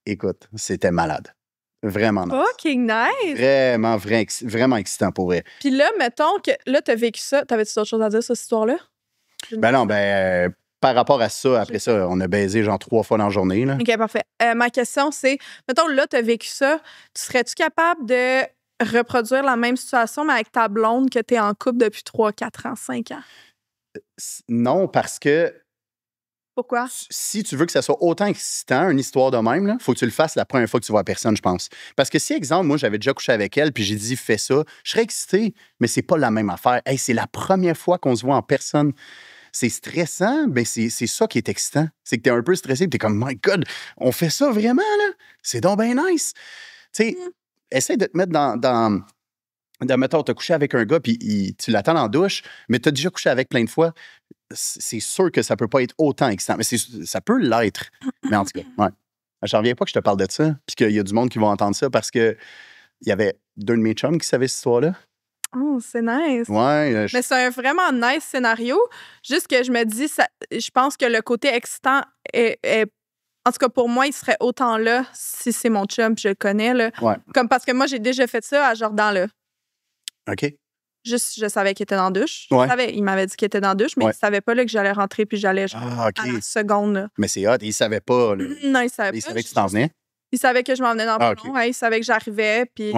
écoute, c'était malade. Vraiment nice. Fucking nice. Vraiment excitant pour vrai. Puis là, mettons que là, t'as vécu ça. T'avais-tu d'autres choses à dire sur cette histoire-là? Ben non, par rapport à ça, après ça, on a baisé genre 3 fois dans la journée. Là. OK, parfait. Ma question, c'est, mettons, là, tu as vécu ça. Serais-tu capable de reproduire la même situation, mais avec ta blonde que tu es en couple depuis 3, 4 ans, 5 ans? Non, parce que... Pourquoi? Si tu veux que ça soit autant excitant, une histoire de même, il faut que tu le fasses la première fois que tu vois personne, je pense. Parce que si, exemple, moi, j'avais déjà couché avec elle, puis j'ai dit, fais ça, je serais excité, mais c'est pas la même affaire. Hey, c'est la première fois qu'on se voit en personne. C'est stressant, mais c'est ça qui est excitant. C'est que t'es un peu stressé, puis t'es comme, my God, on fait ça vraiment, là? C'est donc bien nice. Tu sais, essaie de te mettre dans mettons, t'as couché avec un gars, puis tu l'attends en douche, mais t'as déjà couché avec plein de fois. C'est sûr que ça peut pas être autant excitant, mais ça peut l'être. Mais en tout cas, ouais. J'en reviens pas que je te parle de ça, puis qu'il y a du monde qui va entendre ça, parce que il y avait 2 de mes chums qui savaient cette histoire-là. Oh, c'est nice. Ouais. Mais c'est un vraiment nice scénario. Juste que je me dis, je pense que le côté excitant est en tout cas, pour moi, il serait autant là si c'est mon chum, puis je le connais. Là. Ouais. Comme parce que moi, j'ai déjà fait ça à Jordan, là. OK. Juste, je savais qu'il était dans la douche. Ouais. Je savais, il m'avait dit qu'il était dans la douche, mais il savait pas là, que j'allais rentrer puis j'allais à la seconde. Là. Mais c'est hot. Il savait pas. Là. Non, il savait pas. Il savait que tu t'en venais? Il savait que je m'en venais dans le salon. Il savait que j'arrivais, puis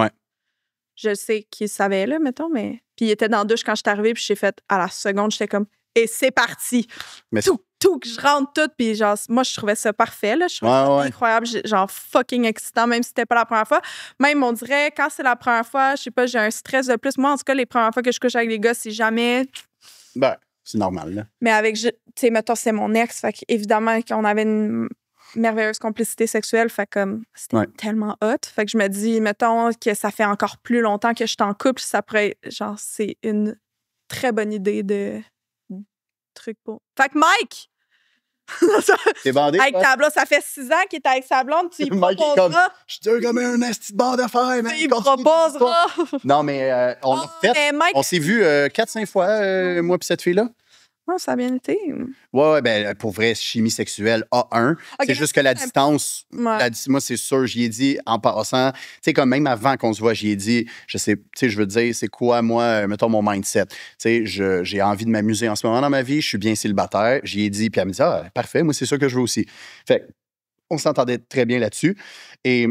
je sais qu'il savait, là, mettons, mais... Puis il était dans la douche quand je suis arrivée, puis j'ai fait, à la seconde, j'étais comme, et c'est parti! Mais tout, que je rentre tout, puis genre, moi, je trouvais ça parfait, là. Je trouvais ça incroyable, genre fucking excitant, même si c'était pas la première fois. Même, on dirait, quand c'est la première fois, je sais pas, j'ai un stress de plus. Moi, en tout cas, les premières fois que je couche avec des gars, c'est jamais... Ben, c'est normal, là. Mais avec, tu sais, mettons, c'est mon ex, fait qu'évidemment, qu'on avait une merveilleuse complicité sexuelle, fait comme, c'était tellement hot. Fait que je me dis, mettons, que ça fait encore plus longtemps que je suis en couple, ça pourrait, genre, c'est une très bonne idée de truc pour... Fait que Mike! T'es bandé, avec ta blonde, ça fait 6 ans qu'il est avec sa blonde, tu y proposeras. Je suis comme un esti de bord d'affaires, man. Tu y proposeras. Non, mais on a fait, on s'est vu 4-5 fois, moi pis cette fille-là. Ouais, ça a bien été. Ouais, ben pour vrai, chimie sexuelle A1. C'est juste que la distance, Ouais. moi, c'est sûr, j'y ai dit en passant, tu sais, comme même avant qu'on se voit, j'y ai dit, je sais, tu sais, je veux dire, c'est quoi, moi, mettons, mon mindset. Tu sais, j'ai envie de m'amuser en ce moment dans ma vie, je suis bien célibataire. J'y ai dit, puis elle me dit, ah, parfait, moi, c'est ça que je veux aussi. Fait on s'entendait très bien là-dessus. Et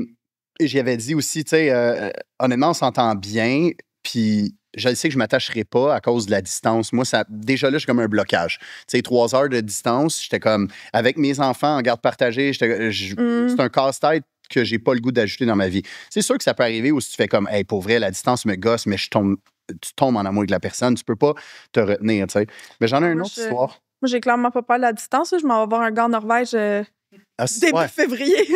j'y avais dit aussi, tu sais, honnêtement, on s'entend bien, puis je sais que je ne m'attacherai pas à cause de la distance. Moi, déjà là, je suis comme un blocage. Tu sais, 3 heures de distance, j'étais comme, avec mes enfants en garde partagée, c'est un casse-tête que j'ai pas le goût d'ajouter dans ma vie. C'est sûr que ça peut arriver où si tu fais comme, hey, pour vrai, la distance me gosse, mais tu tombes en amour avec la personne, tu peux pas te retenir, tu sais. Mais j'en ai une autre histoire. Moi, j'ai clairement pas peur de la distance. Là. Je m'en vais voir un gars en Norvège début février.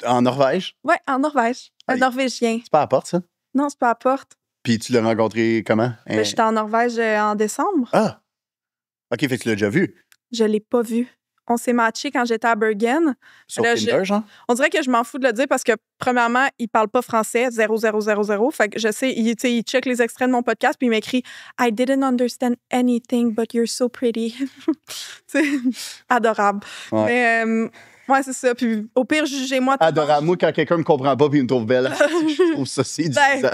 En Norvège? Oui, en Norvège. Un Norvégien. C'est pas à la porte, ça? Non, c'est pas à la porte. Puis tu l'as rencontré comment? Ben, j'étais en Norvège en décembre. Ah! OK, fait que tu l'as déjà vu. Je l'ai pas vu. On s'est matché quand j'étais à Bergen. Sur Tinder, genre? On dirait que je m'en fous de le dire parce que, premièrement, il parle pas français, 0000. Fait que je sais, il check les extraits de mon podcast puis il m'écrit « I didn't understand anything, but you're so pretty. » C'est adorable. Ouais. Mais, ouais, c'est ça. Puis au pire, jugez-moi. Adorable. Moi, quand quelqu'un me comprend pas puis il me trouve belle, je trouve ça séduisant.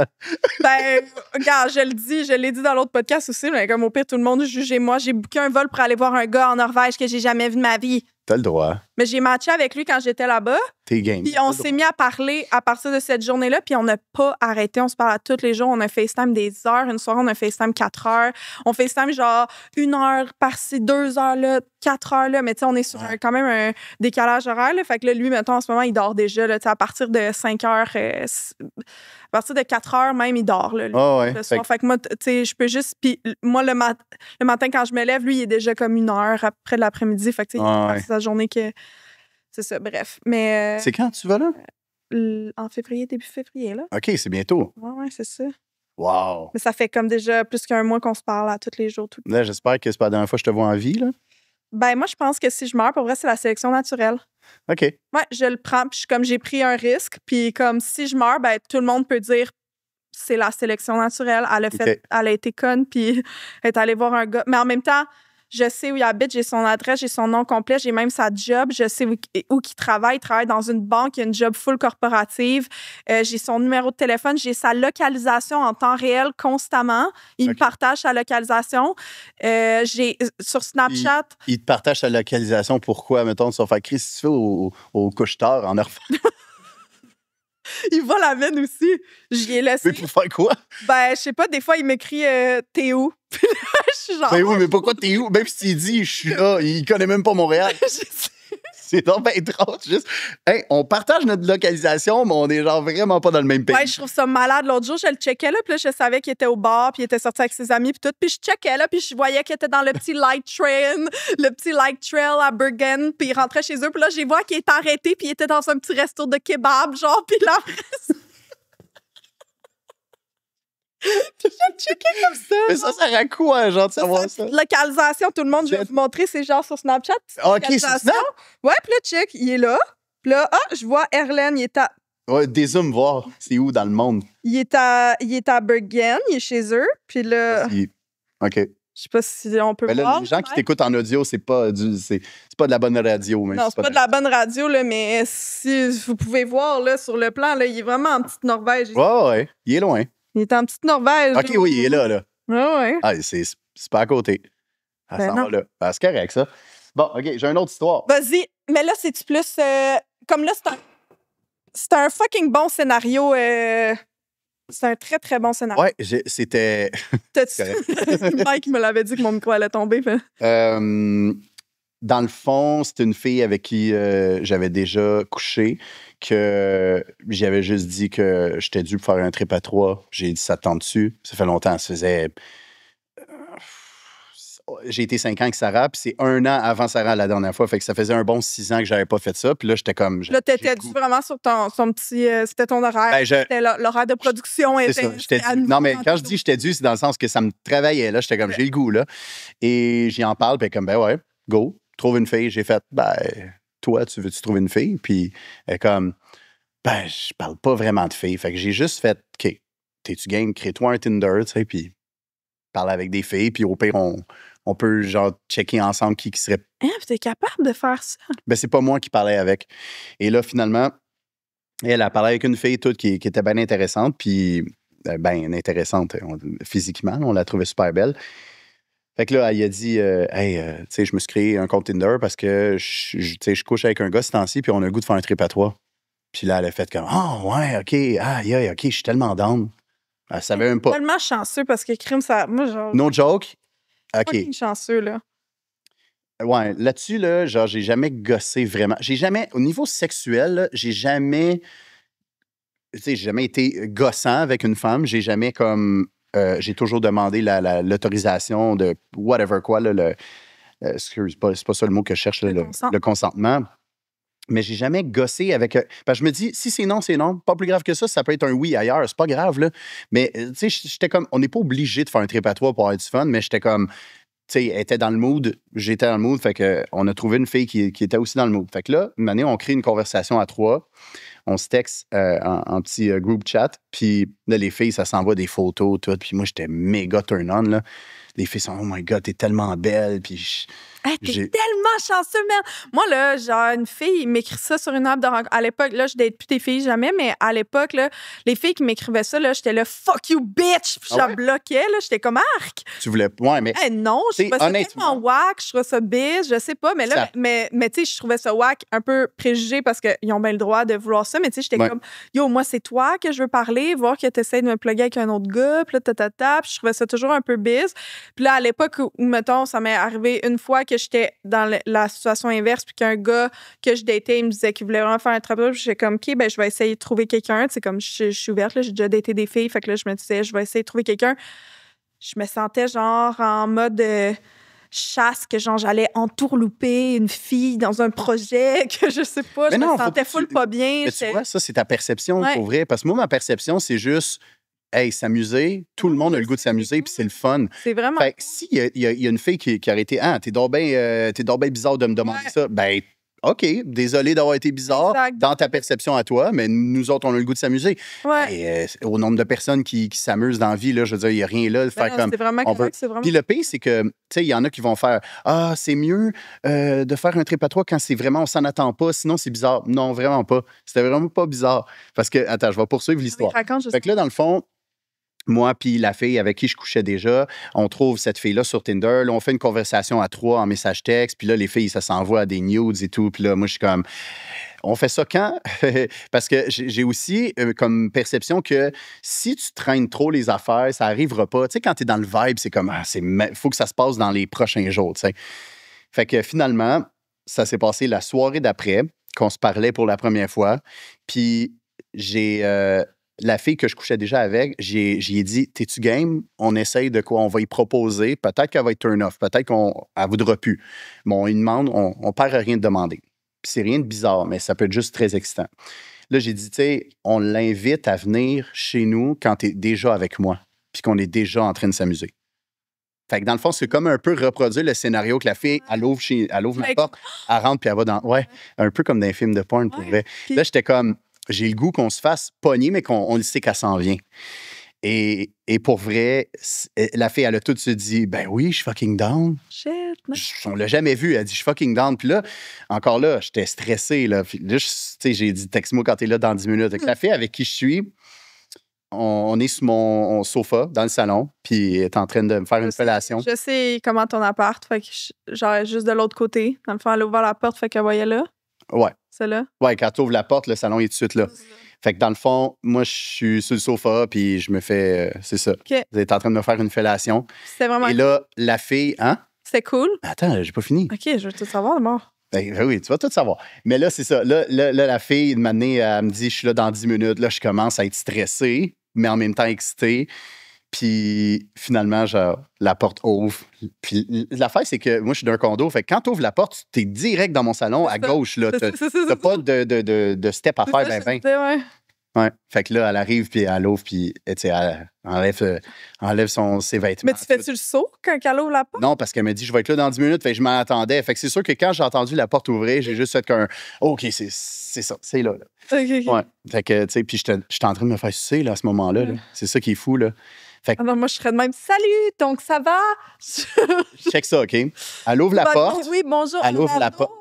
Regarde, je l'ai dit dans l'autre podcast aussi, mais comme au pire, tout le monde, jugez-moi. J'ai booké un vol pour aller voir un gars en Norvège que j'ai jamais vu de ma vie. T'as le droit. Mais j'ai matché avec lui quand j'étais là-bas. T'es game. Puis on s'est mis à parler à partir de cette journée-là, puis on n'a pas arrêté. On se parle à tous les jours. On a FaceTime des heures. Une soirée, on a FaceTime 4 heures. On FaceTime genre 1 heure par-ci, 2 heures là, 4 heures là. Mais tu sais, on est sur quand même un décalage horaire. Là. Fait que là, lui, mettons, en ce moment, il dort déjà. Là, à partir de 5 heures, à partir de 4 heures même, il dort. Là, lui, le soir. Fait que moi, tu sais, je peux juste... Puis moi, le matin, quand je me lève, lui, il est déjà comme 1 heure après de l'après-midi. Fait que tu sais, c'est sa journée que... C'est ça, bref. Mais. C'est quand tu vas là? En février, début février, là. OK, c'est bientôt. Ouais, c'est ça. Wow. Mais ça fait comme déjà plus qu'un mois qu'on se parle à tous les jours. Là, j'espère que c'est pas la dernière fois que je te vois en vie, là. Ben, moi, je pense que si je meurs, pour vrai, c'est la sélection naturelle. OK. Ouais, je le prends, puis comme j'ai pris un risque, puis comme si je meurs, ben, tout le monde peut dire c'est la sélection naturelle. Elle a été conne, puis elle est allée voir un gars. Mais en même temps, je sais où il habite, j'ai son adresse, j'ai son nom complet, j'ai même sa job, je sais où il travaille. Il travaille dans une banque, il a une job full corporative. J'ai son numéro de téléphone, j'ai sa localisation en temps réel constamment. Il me partage sa localisation. J'ai sur Snapchat. Il te partage sa localisation. Pourquoi, mettons, tu vas faire Chris, si tu fais au couche-tard en heure. Il voit la mienne aussi. J'y ai laissé. Mais pour faire quoi? Ben, je sais pas, des fois, il m'écrit t'es où? Puis là, je suis genre. Ben oui, mais pourquoi t'es où? Même s'il dit je suis là, il connaît même pas Montréal. C'est donc bien drôle. Juste, hey, on partage notre localisation, mais on est genre vraiment pas dans le même pays. Ouais, je trouve ça malade. L'autre jour, je le checkais, là, puis là, je savais qu'il était au bar, puis il était sorti avec ses amis, puis tout. Puis je checkais, là, puis je voyais qu'il était dans le petit light trail à Bergen, puis il rentrait chez eux. Puis là, j'ai vu qu'il était arrêté, puis il était dans un petit resto de kebab, genre, puis là, puis je le checkais comme ça. Mais ça sert à quoi, genre, de savoir ça? Localisation, tout le monde, je vais vous montrer, c'est genre sur Snapchat. OK, c'est Snap? Ouais, puis là, check, il est là. Puis là, je vois Erlen, il est à... Ouais, dézoome voir, c'est où dans le monde? Il est à Bergen, il est chez eux. Puis là... OK. Je sais pas si on peut là, voir. Les gens qui t'écoutent en audio, c'est pas de la bonne radio. Non, c'est pas de la bonne radio, là, mais si vous pouvez voir là, sur le plan, là, il est vraiment en petite Norvège. Ouais, il est loin. Il est en petite Norvège. OK, oui, il est là. Ouais. Ah, c'est pas à côté. Ah, ça va là. Ah, c'est correct, ça. Bon, OK, j'ai une autre histoire. Vas-y. Mais là, c'est-tu plus... comme là, c'est un fucking bon scénario. C'est un très, très bon scénario. Ouais, c'était... Mike me l'avait dit que mon micro allait tomber. Dans le fond, c'est une fille avec qui j'avais déjà couché, que j'avais juste dit que j'étais dû pour faire un trip à 3. J'ai dit ça te tente dessus. Ça fait longtemps. Ça faisait... J'ai été 5 ans avec Sarah, puis c'est 1 an avant Sarah la dernière fois. Fait que ça faisait un bon 6 ans que j'avais pas fait ça. Puis là, j'étais comme... Là, t'étais dû vraiment sur son petit... c'était ton horaire. Ben, c'était l'horaire de production. Non, mais quand je dis j'étais dû, c'est dans le sens que ça me travaillait. Là, j'étais comme, j'ai le goût, là. Et j'y en parle, puis comme, ben ouais, go, trouve une fille. J'ai fait, ben, toi, tu veux-tu trouver une fille? Puis elle est comme, ben, je parle pas vraiment de fille. Fait que j'ai juste fait, OK, t'es-tu game? Crée-toi un Tinder, tu sais, puis parle avec des filles, puis au pire, on peut, genre, checker ensemble qui serait... Hein, puis t'es capable de faire ça? Ben, c'est pas moi qui parlais avec. Et là, finalement, elle a parlé avec une fille toute qui était bien intéressante, puis bien intéressante physiquement. On l'a trouvée super belle. Fait que là, elle a dit, hey, tu sais, je me suis créé un compte Tinder parce que je couche avec un gars ce temps-ci, puis on a le goût de faire un trip à trois. Puis là, elle a fait comme, oh, ouais, OK, aïe, OK, je suis tellement down. Elle savait même pas. Tellement chanceux parce que crime, ça. Moi, genre. No joke. OK. Fucking chanceux, là. Ouais, là-dessus, là, genre, j'ai jamais gossé vraiment. J'ai jamais, au niveau sexuel, là, j'ai jamais été gossant avec une femme. J'ai jamais comme. J'ai toujours demandé l'autorisation de whatever quoi, là, excuse, c'est pas ça le mot que je cherche, là, le consentement. Mais j'ai jamais gossé avec... Parce que je me dis, si c'est non, c'est non. Pas plus grave que ça peut être un oui ailleurs. C'est pas grave, là. Mais, tu sais, j'étais comme... On n'est pas obligé de faire un trip à trois pour avoir du fun, mais j'étais comme... Tu sais, elle était dans le mood, j'étais dans le mood, fait qu'on a trouvé une fille qui était aussi dans le mood. Fait que là, une année, on crée une conversation à trois. On se texte en petit group chat. Puis là, les filles, ça s'envoie des photos, tout. Puis moi, j'étais méga turn-on, là. Les filles sont, oh my God, t'es tellement belle. Puis hey, t'es tellement chanceux, man. Moi, là, genre, une fille m'écrit ça sur une app de rencontre. À l'époque, là, je date plus tes filles jamais, mais à l'époque, là, les filles qui m'écrivaient ça, là, j'étais là, fuck you, bitch. Puis je bloquais, là, j'étais comme arc. Tu voulais. Ouais, mais. Hey, non, je trouvais ça tellement whack, je trouvais ça biz, je sais pas, mais là, mais tu sais, je trouvais ça whack un peu préjugé parce qu'ils ont bien le droit de vouloir ça, mais tu sais, j'étais comme, yo, moi, c'est toi que je veux parler, voir que t'essaies de me plugger avec un autre gars, puis là, puis je trouvais ça toujours un peu biz. Puis là, à l'époque où, mettons, ça m'est arrivé une fois que j'étais dans la situation inverse, puis qu'un gars que je datais, il me disait qu'il voulait vraiment faire un travail, puis j'étais comme, OK, ben je vais essayer de trouver quelqu'un. C'est comme, je suis ouverte, là, j'ai déjà daté des filles, fait que là, je me disais, je vais essayer de trouver quelqu'un. Je me sentais genre en mode chasse, que genre j'allais entourlouper une fille dans un projet, que je sais pas, je me sentais full pas bien. Mais tu vois, ça, c'est ta perception, pour vrai. Parce que moi, ma perception, c'est juste... Hey, s'amuser, tout le monde a le goût de s'amuser, puis c'est le fun. C'est vraiment. Fait que s'il y a une fille qui aurait été, t'es donc bien bizarre de me demander ça, ben, OK, désolé d'avoir été bizarre dans ta perception à toi, mais nous autres, on a le goût de s'amuser. Ouais. Et au nombre de personnes qui s'amusent dans la vie, là, je veux dire, il n'y a rien là de faire comme. C'est vraiment correct, c'est vraiment. Puis le pire, c'est que, tu sais, il y en a qui vont faire c'est mieux de faire un trip à trois quand c'est vraiment, on s'en attend pas, sinon c'est bizarre. Non, vraiment pas. C'était vraiment pas bizarre. Parce que, attends, je vais poursuivre l'histoire. Fait que là, dans le fond, moi puis la fille avec qui je couchais déjà, on trouve cette fille-là sur Tinder. Là, on fait une conversation à trois en message texte. Puis là, les filles, ça s'envoie à des nudes et tout. Puis là, moi, je suis comme... On fait ça quand? Parce que j'ai aussi comme perception que si tu traînes trop les affaires, ça n'arrivera pas. Tu sais, quand tu es dans le vibe, c'est comme... faut que ça se passe dans les prochains jours, tu sais. Fait que finalement, ça s'est passé la soirée d'après qu'on se parlait pour la première fois. Puis j'ai... la fille que je couchais déjà avec, j'y ai dit, t'es-tu game? On essaye de quoi? On va y proposer. Peut-être qu'elle va être turn-off. Peut-être qu'elle ne voudra plus. Bon, il demande, on perd à rien de demander. Puis c'est rien de bizarre, mais ça peut être juste très excitant. Là, j'ai dit, tu sais, on l'invite à venir chez nous quand t'es déjà avec moi, puis qu'on est déjà en train de s'amuser. Fait que dans le fond, c'est comme un peu reproduire le scénario que la fille, elle ouvre la porte, elle rentre, puis elle va dans... Ouais, un peu comme dans les films de porn, pour vrai. Là, j'étais comme... J'ai le goût qu'on se fasse pogner, mais qu'on le sait qu'elle s'en vient. Et pour vrai, la fille, elle a tout de suite dit, ben oui, je suis fucking down. Shit. On l'a jamais vu. Elle a dit, je suis fucking down. Puis là, encore là, j'étais stressé. Là, puis là j'ai dit, texte-moi quand t'es là dans 10 minutes. Avec la fille avec qui je suis, on est sur mon sofa dans le salon, puis elle est en train de me faire une fellation. Je sais comment ton appart, fait que genre juste de l'autre côté. Dans le fond, elle a ouvert la porte, fait qu'elle voyait là. Ouais. C'est là? Ouais, quand tu ouvres la porte, le salon est tout de suite là. Fait que dans le fond, moi, je suis sur le sofa, puis je me fais... c'est ça. Okay. Vous êtes en train de me faire une fellation. C'était vraiment... Et là, la fille... Hein? C'était cool? Attends, j'ai pas fini. OK, je veux tout savoir d'abord. Ben oui, tu vas tout savoir. Mais là, c'est ça. Là, la fille, une année, elle me dit, je suis là dans 10 minutes. Là, je commence à être stressé, mais en même temps excité. Puis finalement, genre, la porte ouvre. Puis l'affaire, c'est que moi, je suis d'un condo. Fait que quand tu ouvres la porte, tu es direct dans mon salon à gauche. Là. T'as pas de step à faire, ben. Ouais. Fait que là, elle arrive, puis elle ouvre, puis elle enlève ses vêtements. Mais tu fais-tu le saut quand elle ouvre la porte? Non, parce qu'elle m'a dit, je vais être là dans 10 minutes. Fait que je m'en attendais. Fait que c'est sûr que quand j'ai entendu la porte ouvrir, j'ai juste fait qu'un OK, c'est ça, c'est là. OK. Ouais. Fait que, tu sais, puis j'étais en train de me faire sucer là, à ce moment-là. Là. C'est ça qui est fou, là. Fait que, Ah non, moi, je serais de même. Salut, donc ça va? check ça, OK? Elle ouvre la porte. Oui, bonjour. Elle ouvre la porte.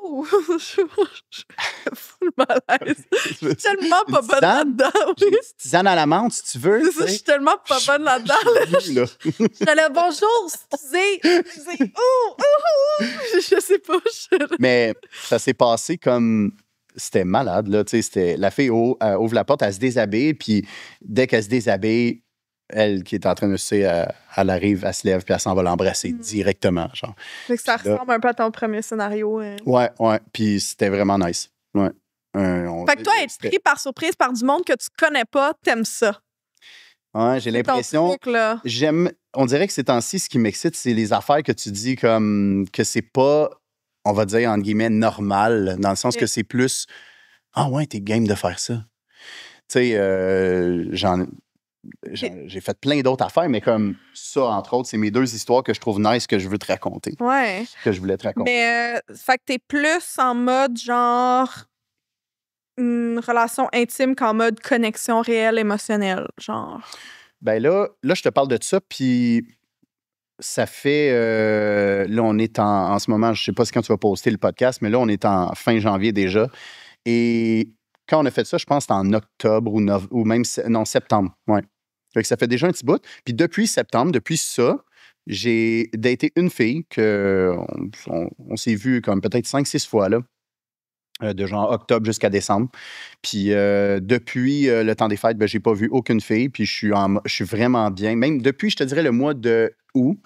Full malaise. Je suis tellement pas bonne là-dedans. J'ai Oui. une petite tisane à la menthe, si tu veux. Je suis tellement pas bonne là-dedans. Je suis là. Je suis là, bonjour, excusez. Je sais pas. Mais ça s'est passé comme... C'était malade, là. Tu sais, la fille ouvre la porte, elle se déshabille, puis dès qu'elle se déshabille, elle qui est en train de sucer, elle arrive, elle se lève, puis elle s'en va l'embrasser directement, genre. Fait que ça Puis là- ressemble un peu à ton premier scénario. Ouais, puis c'était vraiment nice. Ouais. Fait que toi, être pris par surprise par du monde que tu connais pas, t'aimes ça. Ouais, j'ai C'est ton l'impression... truc, là. On dirait que ces temps-ci, ce qui m'excite, c'est les affaires que tu dis comme que c'est pas, on va dire, entre guillemets, normal, dans le sens que c'est plus, ah ouais, t'es game de faire ça. Tu sais, j'ai fait plein d'autres affaires, mais comme ça, entre autres, c'est mes 2 histoires que je trouve nice que je veux te raconter, Ouais. que je voulais te raconter. Mais, fait que t'es plus en mode genre une relation intime qu'en mode connexion réelle émotionnelle, genre. Ben là, je te parle de ça, puis ça fait... là, on est en ce moment, je sais pas quand tu vas poster le podcast, mais là, on est en fin janvier déjà. Et quand on a fait ça, je pense que c'était en octobre ou même... Non, septembre, ouais. Fait que ça fait déjà un petit bout. Puis depuis septembre, depuis ça, j'ai daté une fille que on s'est vu comme peut-être 5-6 fois, là. De genre octobre jusqu'à décembre. Puis depuis le temps des fêtes, ben, j'ai pas vu aucune fille. Puis je suis vraiment bien. Même depuis, je te dirais, le mois de août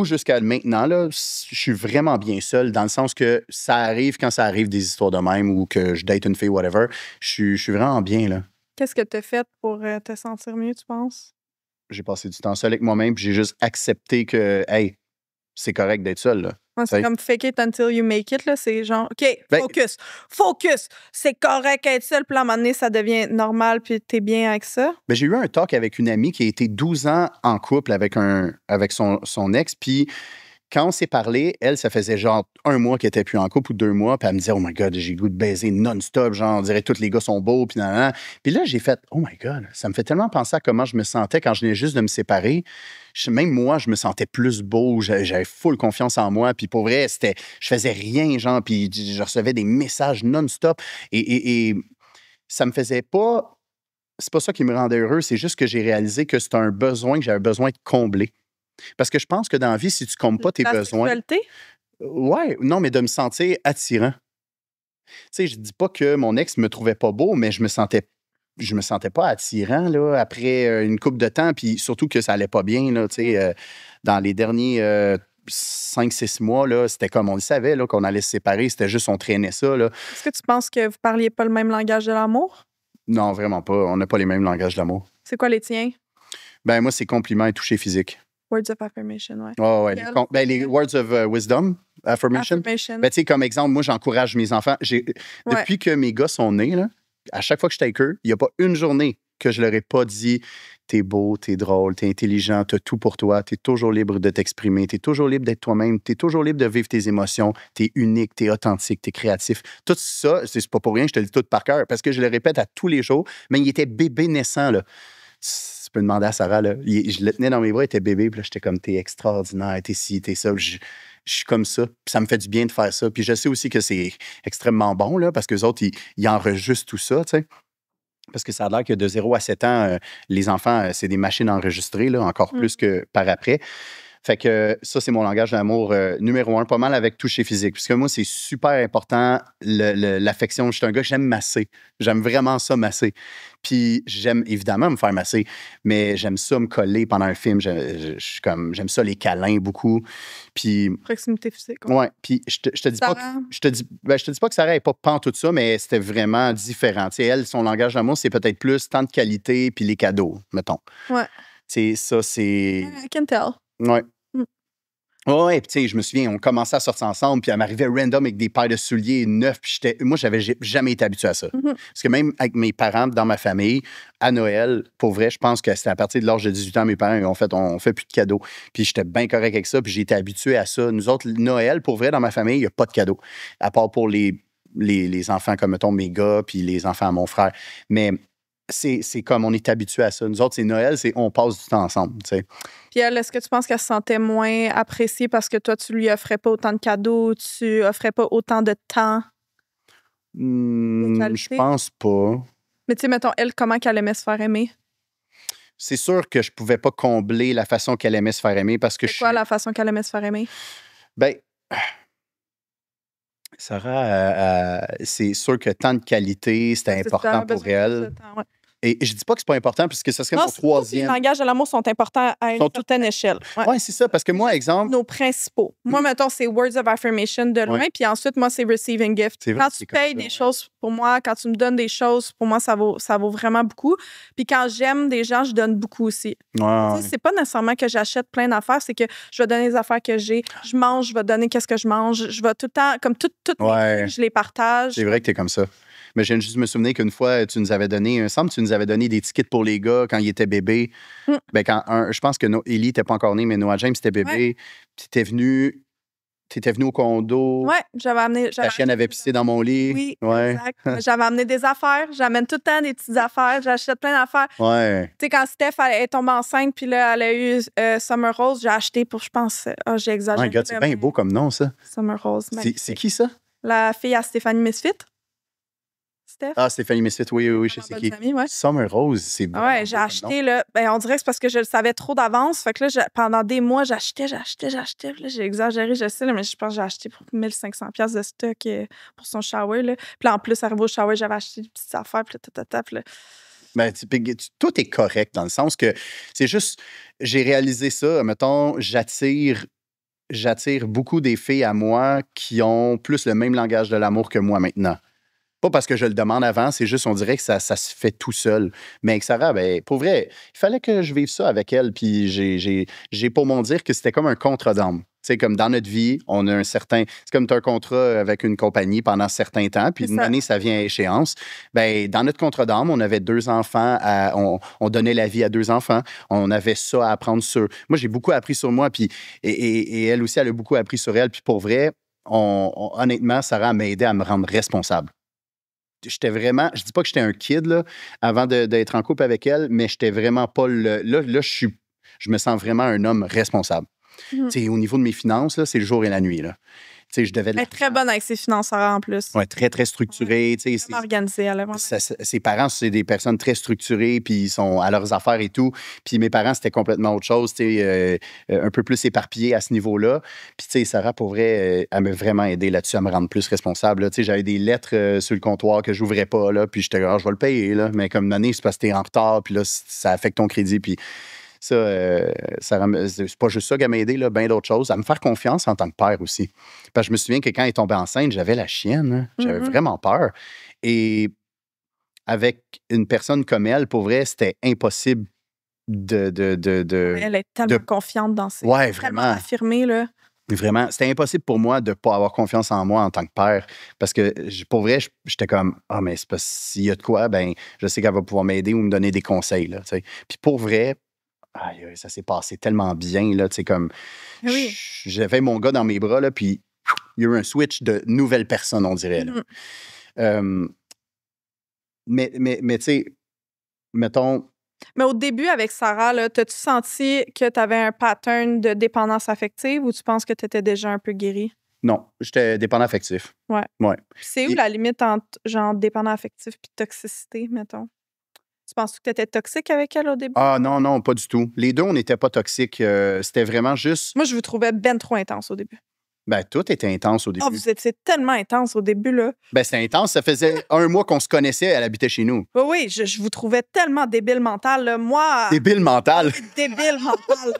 jusqu'à maintenant, là, je suis vraiment bien seul, dans le sens que ça arrive quand ça arrive des histoires de même ou que je date une fille, whatever. Je suis vraiment bien, là. Qu'est-ce que t'as fait pour te sentir mieux, tu penses? J'ai passé du temps seul avec moi-même, puis j'ai juste accepté que, hey, c'est correct d'être seul, là. Ouais, c'est T'sais. comme fake it until you make it, là. C'est genre, OK, Ben- focus. C'est correct être seul, puis là, à un moment donné, ça devient normal, puis t'es bien avec ça. Ben, j'ai eu un talk avec une amie qui a été 12 ans en couple avec son ex, puis quand on s'est parlé, elle, ça faisait genre 1 mois qu'elle était plus en couple ou 2 mois, puis elle me disait, oh my God, j'ai le goût de baiser non-stop, genre, on dirait que tous les gars sont beaux, puis nan. Puis là, j'ai fait, oh my God, ça me fait tellement penser à comment je me sentais quand je venais juste de me séparer. Même moi, je me sentais plus beau, j'avais full confiance en moi, puis pour vrai, je faisais rien, genre, puis je recevais des messages non-stop, et ça me faisait pas... C'est pas ça qui me rendait heureux, c'est juste que j'ai réalisé que c'était un besoin que j'avais besoin de combler. Parce que je pense que dans la vie, si tu combles pas tes La besoins... sexualité? Ouais, non, mais de me sentir attirant. Tu sais, je dis pas que mon ex me trouvait pas beau, mais je me sentais pas attirant, là, après une couple de temps, puis surtout que ça allait pas bien, là, tu sais, dans les derniers 5-6 mois, là, c'était comme on le savait, là, qu'on allait se séparer, c'était juste on traînait ça, là. Est-ce que tu penses que vous parliez pas le même langage de l'amour? Non, vraiment pas, on n'a pas les mêmes langages d'amour. C'est quoi les tiens? Ben moi, c'est compliments et toucher physique. Words of affirmation, ouais. Oh, ouais, Quel? les words of wisdom, affirmation. Affirmation. Ben, tu sais, comme exemple, moi, j'encourage mes enfants. Depuis que mes gars sont nés, là, à chaque fois que je suis avec eux, il n'y a pas une journée que je leur ai pas dit t'es beau, t'es drôle, t'es intelligent, t'as tout pour toi, t'es toujours libre de t'exprimer, t'es toujours libre d'être toi-même, t'es toujours libre de vivre tes émotions, t'es unique, t'es authentique, t'es créatif. Tout ça, c'est pas pour rien, je te le dis tout par cœur, parce que je le répète à tous les jours, mais il était bébé naissant, là. Tu peux demander à Sarah, là. Je le tenais dans mes bras, il était bébé, puis là, j'étais comme, t'es extraordinaire, t'es ci, t'es ça. Je suis comme ça, puis ça me fait du bien de faire ça. Puis je sais aussi que c'est extrêmement bon, là, parce que les autres, ils enregistrent tout ça, tu sais. Parce que ça a l'air que de 0 à 7 ans, les enfants, c'est des machines enregistrées, là, encore plus que par après. Fait que ça, c'est mon langage d'amour numéro 1, pas mal avec toucher physique. Parce que moi, c'est super important, l'affection. Je suis un gars, j'aime masser. J'aime vraiment ça, masser. Puis j'aime évidemment me faire masser, mais j'aime ça me coller pendant un film. J'aime ça les câlins beaucoup. Puis... Proximité physique. Ouais. Puis je te dis pas que, je te dis pas que Sarah n'est pas pantoute ça, mais c'était vraiment différent. Tu sais, elle, son langage d'amour, c'est peut-être plus temps de qualité puis les cadeaux, mettons. Ouais. Tu sais, ça, c'est... I can tell. Ouais. Ouais, puis tu sais, je me souviens, on commençait à sortir ensemble, puis elle m'arrivait random avec des paires de souliers neufs, puis moi, j'avais jamais été habitué à ça. Parce que même avec mes parents, dans ma famille, à Noël, pour vrai, je pense que c'était à partir de l'âge de 18 ans, mes parents, on fait plus de cadeaux. Puis j'étais bien correct avec ça, puis j'ai été habitué à ça. Nous autres, Noël, pour vrai, dans ma famille, il n'y a pas de cadeaux, à part pour les enfants comme, mettons, mes gars, puis les enfants à mon frère. Mais c'est comme on est habitué à ça. Nous autres, c'est Noël, c'est on passe du temps ensemble, tu sais. Puis elle, est-ce que tu penses qu'elle se sentait moins appréciée parce que toi, tu lui offrais pas autant de cadeaux, tu offrais pas autant de temps? Je pense pas. Mais tu sais, mettons, elle, comment qu'elle aimait se faire aimer? C'est sûr que je pouvais pas combler la façon qu'elle aimait se faire aimer parce que C'est quoi la façon qu'elle aimait se faire aimer? Ben, Sarah, c'est sûr que tant de qualité, c'était important pour elle. Et je dis pas que c'est pas important, puisque ce serait mon troisième. Les langages de l'amour sont importants à une certaine échelle. Oui, c'est ça, parce que moi, exemple... Nos principaux. Moi, mettons, c'est words of affirmation de loin, puis ensuite, moi, c'est receiving gift. Quand tu payes des choses pour moi, quand tu me donnes des choses, pour moi, ça vaut vraiment beaucoup. Puis quand j'aime des gens, je donne beaucoup aussi. C'est pas nécessairement que j'achète plein d'affaires, c'est que je vais donner les affaires que j'ai. Je mange, je vais donner qu'est-ce que je mange. Je vais tout le temps, comme toutes mes trucs, je les partage. C'est vrai que t'es comme ça. Mais je viens juste me souvenir qu'une fois, tu nous avais donné, il me semble que tu nous avais donné des tickets pour les gars quand ils étaient bébés. Ben, je pense que Ellie n'était pas encore née, mais Noah James était bébé. Puis t'étais venu au condo. Oui, j'avais amené. Ta chienne avait pissé dans mon lit. Oui, exact. J'avais amené des affaires. J'amène tout le temps des petites affaires. J'achète plein d'affaires. Ouais. Tu sais, quand Steph est tombée enceinte, puis là, elle a eu Summer Rose, j'ai acheté pour, je pense, j'ai exagéré. Ouais, c'est bien beau comme nom, ça. Summer Rose. C'est qui, ça? La fille à Stéphanie Misfit. Steph. Ah, Stéphanie Misfit, oui, je sais qui. Amis, ouais. Summer Rose, c'est beau. Ouais, j'ai acheté, là. Ben, on dirait que c'est parce que je le savais trop d'avance. Fait que là, pendant des mois, j'achetais. Là, j'ai exagéré, je sais, là, mais je pense que j'ai acheté pour 1500$ de stock pour son shower, là. Puis là, en plus, arrivé au shower, j'avais acheté des petites affaires, puis là. Ben, tout est correct dans le sens que c'est juste, j'ai réalisé ça, mettons, j'attire beaucoup des filles à moi qui ont plus le même langage de l'amour que moi maintenant. Pas parce que je le demande avant, c'est juste, on dirait que ça se fait tout seul. Mais avec Sarah, ben, pour vrai, il fallait que je vive ça avec elle. Puis j'ai pour mon dire que c'était comme un contrat d'âme. Tu sais, comme dans notre vie, on a un certain... C'est comme tu as un contrat avec une compagnie pendant un certain temps, puis une année, ça vient à échéance. Ben, dans notre contrat d'âme, on avait 2 enfants, on donnait la vie à 2 enfants. On avait ça à apprendre sur... Moi, j'ai beaucoup appris sur moi, puis et elle aussi, elle a beaucoup appris sur elle. Puis pour vrai, honnêtement, Sarah m'a aidé à me rendre responsable. J'étais vraiment... Je dis pas que j'étais un kid, là, avant d'être en couple avec elle, mais j'étais vraiment pas le... Là, je me sens vraiment un homme responsable. Au niveau de mes finances, là, c'est le jour et la nuit. Là. Je devais elle est très bonne avec ses finances en plus. Oui, très, très structurée. Ouais, vraiment organisée. Elle est vraiment... Ses parents, c'est des personnes très structurées, puis ils sont à leurs affaires et tout. Puis mes parents, c'était complètement autre chose, un peu plus éparpillés à ce niveau-là. Puis Sarah, pour vrai, elle m'a vraiment aidé là-dessus à me rendre plus responsable. Là. J'avais des lettres sur le comptoir que je n'ouvrais pas, là, puis j'étais je vais le payer. Là. Mais comme une année, c'est parce que tu es en retard, puis là, ça affecte ton crédit. Puis ça, c'est pas juste ça qu'elle m'a aidé, bien d'autres choses. À me faire confiance en tant que père aussi. Parce que je me souviens que quand elle est tombée enceinte, j'avais la chienne. Hein. J'avais vraiment peur. Et avec une personne comme elle, pour vrai, c'était impossible de... Elle est tellement confiante dans ses... Ouais, vraiment. Tellement affirmée, là. Vraiment, c'était impossible pour moi de ne pas avoir confiance en moi en tant que père. Parce que, pour vrai, j'étais comme, mais c'est parce s'il y a de quoi, ben, je sais qu'elle va pouvoir m'aider ou me donner des conseils. Là, puis pour vrai, ça s'est passé tellement bien, là, comme... Oui. J'avais mon gars dans mes bras, là, puis il y a eu un switch de nouvelle personne, on dirait. Là. Mais tu sais, mettons... Mais au début, avec Sarah, t'as-tu senti que tu avais un pattern de dépendance affective ou tu penses que tu étais déjà un peu guéri? Non, j'étais dépendant affectif. Ouais. C'est où la limite entre, genre, dépendant affectif puis toxicité, mettons? Tu penses que tu étais toxique avec elle au début? Ah non, pas du tout. Les deux, on n'était pas toxiques. C'était vraiment juste... Moi, je vous trouvais ben trop intense au début. Ben, tout était intense au début. Oh, vous étiez tellement intense au début, là. Ben, c'était intense. Ça faisait 1 mois qu'on se connaissait. Elle habitait chez nous. Oui, je vous trouvais tellement débile mental, là. Moi... Débile mental? Débile mental.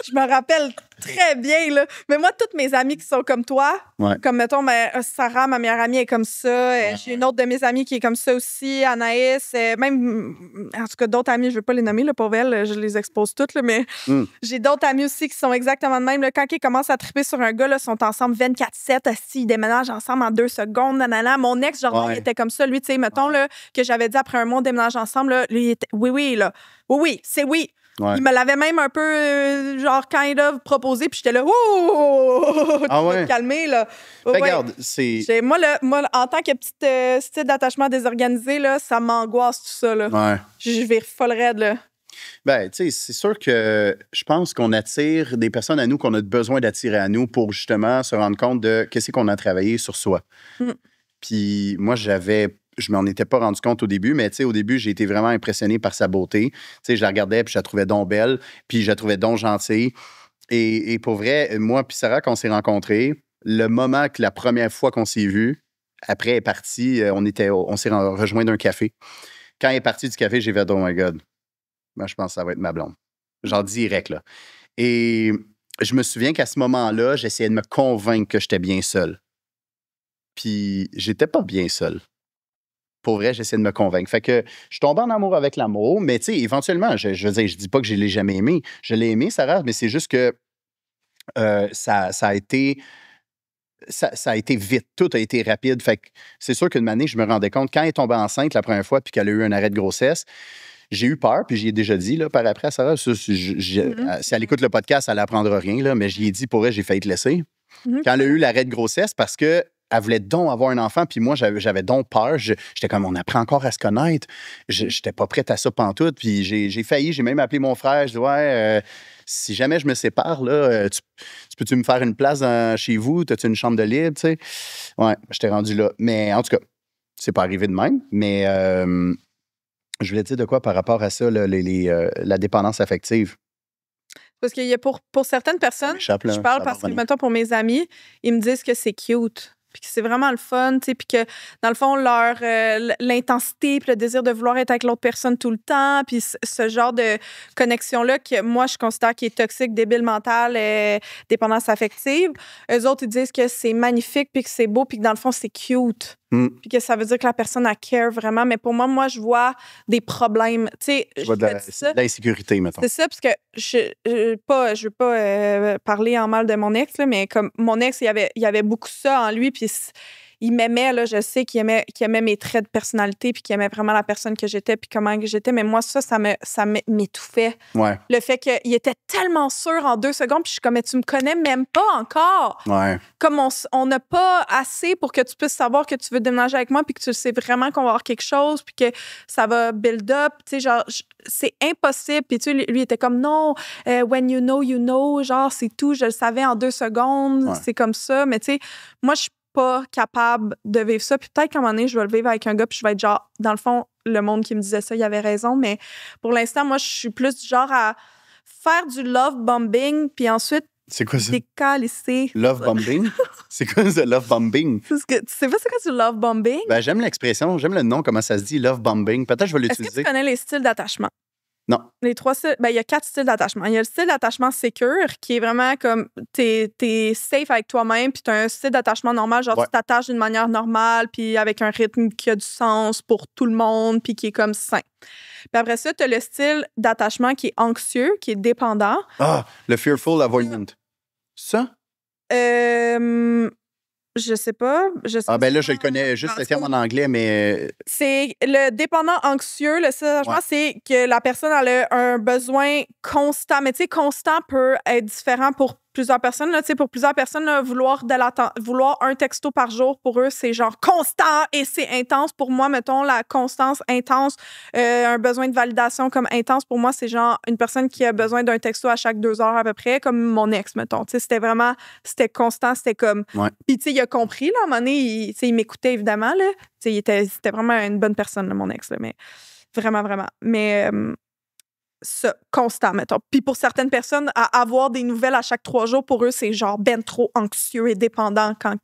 Je me rappelle très bien, là. Mais moi, toutes mes amies qui sont comme toi, comme, mettons, Sarah, ma meilleure amie, est comme ça. J'ai une autre de mes amies qui est comme ça aussi, Anaïs. Même, en tout cas, d'autres amies, je ne veux pas les nommer, là, pour elles, je les expose toutes, là, mais j'ai d'autres amies aussi qui sont exactement de même. Là, quand ils commencent à triper sur un gars, là, ils sont ensemble 24/7, ils déménagent ensemble en 2 secondes. Nanana. Mon ex, genre, il était comme ça. Lui, tu sais, mettons, là, que j'avais dit après un mois, on déménage ensemble, là, lui, il était, oui, là. Oui, c'est oui. Ouais. Il me l'avait même un peu, genre, kind of proposé, puis j'étais là, oh, tu Ah vas ouais? te calmer, là. Ouais, ouais. Regarde, c'est. Moi, en tant que petite style d'attachement désorganisé, là, ça m'angoisse tout ça, là. Ouais. Je vais folle raide, là. Ben, tu sais, c'est sûr que je pense qu'on attire des personnes à nous qu'on a besoin d'attirer à nous pour justement se rendre compte de qu'est-ce qu'on a travaillé sur soi. Mm. Puis moi, je m'en étais pas rendu compte au début, mais tu sais, au début, j'ai été vraiment impressionné par sa beauté. Tu sais, je la regardais, puis je la trouvais donc belle, puis je la trouvais donc gentille. Et pour vrai, moi puis Sarah, quand on s'est rencontrés, le moment que la première fois qu'on s'est vus, après, elle est partie, on s'est rejoint d'un café. Quand elle est partie du café, j'ai fait « Oh my God! » Moi, je pense que ça va être ma blonde. Genre direct, là. Et je me souviens qu'à ce moment-là, j'essayais de me convaincre que j'étais bien seul. Puis j'étais pas bien seul. Pour vrai, j'essayais de me convaincre. Fait que je suis tombé en amour avec l'amour, mais tu sais, éventuellement, je veux dire, je dis pas que je l'ai jamais aimé. Je l'ai aimé, Sarah, mais c'est juste que ça a été... Ça a été vite, tout a été rapide. Fait que c'est sûr qu'une année, je me rendais compte, quand elle est tombée enceinte la première fois puis qu'elle a eu un arrêt de grossesse, j'ai eu peur, puis j'y ai déjà dit, là, par après, à Sarah, si elle écoute le podcast, elle n'apprendra rien, là, mais j'y ai dit, pour elle, j'ai failli te laisser. Quand elle a eu l'arrêt de grossesse, parce que elle voulait donc avoir un enfant, puis moi, j'avais donc peur. J'étais comme, on apprend encore à se connaître. J'étais pas prête à ça pantoute, puis j'ai failli, j'ai même appelé mon frère. Je dis, ouais, si jamais je me sépare, là, tu peux-tu me faire une place chez vous? T'as-tu une chambre de libre, tu sais? Ouais, j'étais rendu là. Mais en tout cas, c'est pas arrivé de même, mais je voulais dire de quoi par rapport à ça, là, la dépendance affective. Parce qu'il y a pour certaines personnes, je parle parce que, mettons, pour mes amis, ils me disent que c'est cute. Puis que c'est vraiment le fun, tu sais, puis que, dans le fond, l'intensité puis le désir de vouloir être avec l'autre personne tout le temps, puis ce genre de connexion-là que moi, je considère qui est toxique, débile mental, dépendance affective, eux autres, ils disent que c'est magnifique puis que c'est beau puis que, dans le fond, c'est cute. Puis que ça veut dire que la personne, elle care vraiment. Mais pour moi, je vois des problèmes. Tu sais, je vois de l'insécurité, mettons. C'est ça, parce que je veux pas parler en mal de mon ex, là, mais comme mon ex, il y avait beaucoup ça en lui, puis il m'aimait, là, je sais qu'il aimait mes traits de personnalité, puis qu'il aimait vraiment la personne que j'étais, puis comment que j'étais. Mais moi, ça m'étouffait. Ouais. Le fait qu'il était tellement sûr en 2 secondes, puis je suis comme, mais tu me connais même pas encore. Ouais. Comme on n'a pas assez pour que tu puisses savoir que tu veux déménager avec moi, puis que tu sais vraiment qu'on va avoir quelque chose, puis que ça va build up. Tu sais, genre, c'est impossible. Puis tu sais, lui, il était comme, non, when you know, genre, c'est tout. Je le savais en 2 secondes. Ouais. C'est comme ça. Mais tu sais, moi, je suis pas capable de vivre ça. Puis peut-être qu'à un moment donné, je vais le vivre avec un gars, puis je vais être genre, dans le fond, le monde qui me disait ça, il avait raison. Mais pour l'instant, moi, je suis plus du genre à faire du love bombing, puis ensuite, c'est quoi ça? Décalisser. Love bombing? C'est quoi ça, love bombing? Tu sais pas c'est quoi du love bombing? Ben, j'aime l'expression, j'aime le nom, comment ça se dit, love bombing. Peut-être que je vais l'utiliser. Est-ce que tu connais les styles d'attachement? Non. Les 3 styles, ben, il y a 4 styles d'attachement. Il y a le style d'attachement secure, qui est vraiment comme t'es safe avec toi-même, puis t'as un style d'attachement normal, genre tu t'attaches d'une manière normale, puis avec un rythme qui a du sens pour tout le monde, puis qui est comme sain. Puis après ça, t'as le style d'attachement qui est anxieux, qui est dépendant. Ah, le fearful avoidant. Ça? Je sais pas. Ben là, je le connais juste le terme en anglais, mais... C'est le dépendant anxieux, le style d'attachement, c'est que la personne a un besoin constant. Mais tu sais, constant peut être différent pour plusieurs personnes. Là, pour plusieurs personnes, là, vouloir un texto par jour, pour eux, c'est genre constant et c'est intense. Pour moi, mettons, la constance intense, un besoin de validation comme intense, pour moi, c'est genre une personne qui a besoin d'un texto à chaque 2 heures à peu près, comme mon ex, mettons. C'était constant, c'était comme... Puis, tu sais, il a compris, là, à un moment donné, il m'écoutait, évidemment, là. C'était vraiment une bonne personne, là, mon ex, là, mais vraiment, vraiment. Mais... ça, constant, mettons. Puis pour certaines personnes, à avoir des nouvelles à chaque 3 jours, pour eux, c'est genre ben trop anxieux et dépendant quand...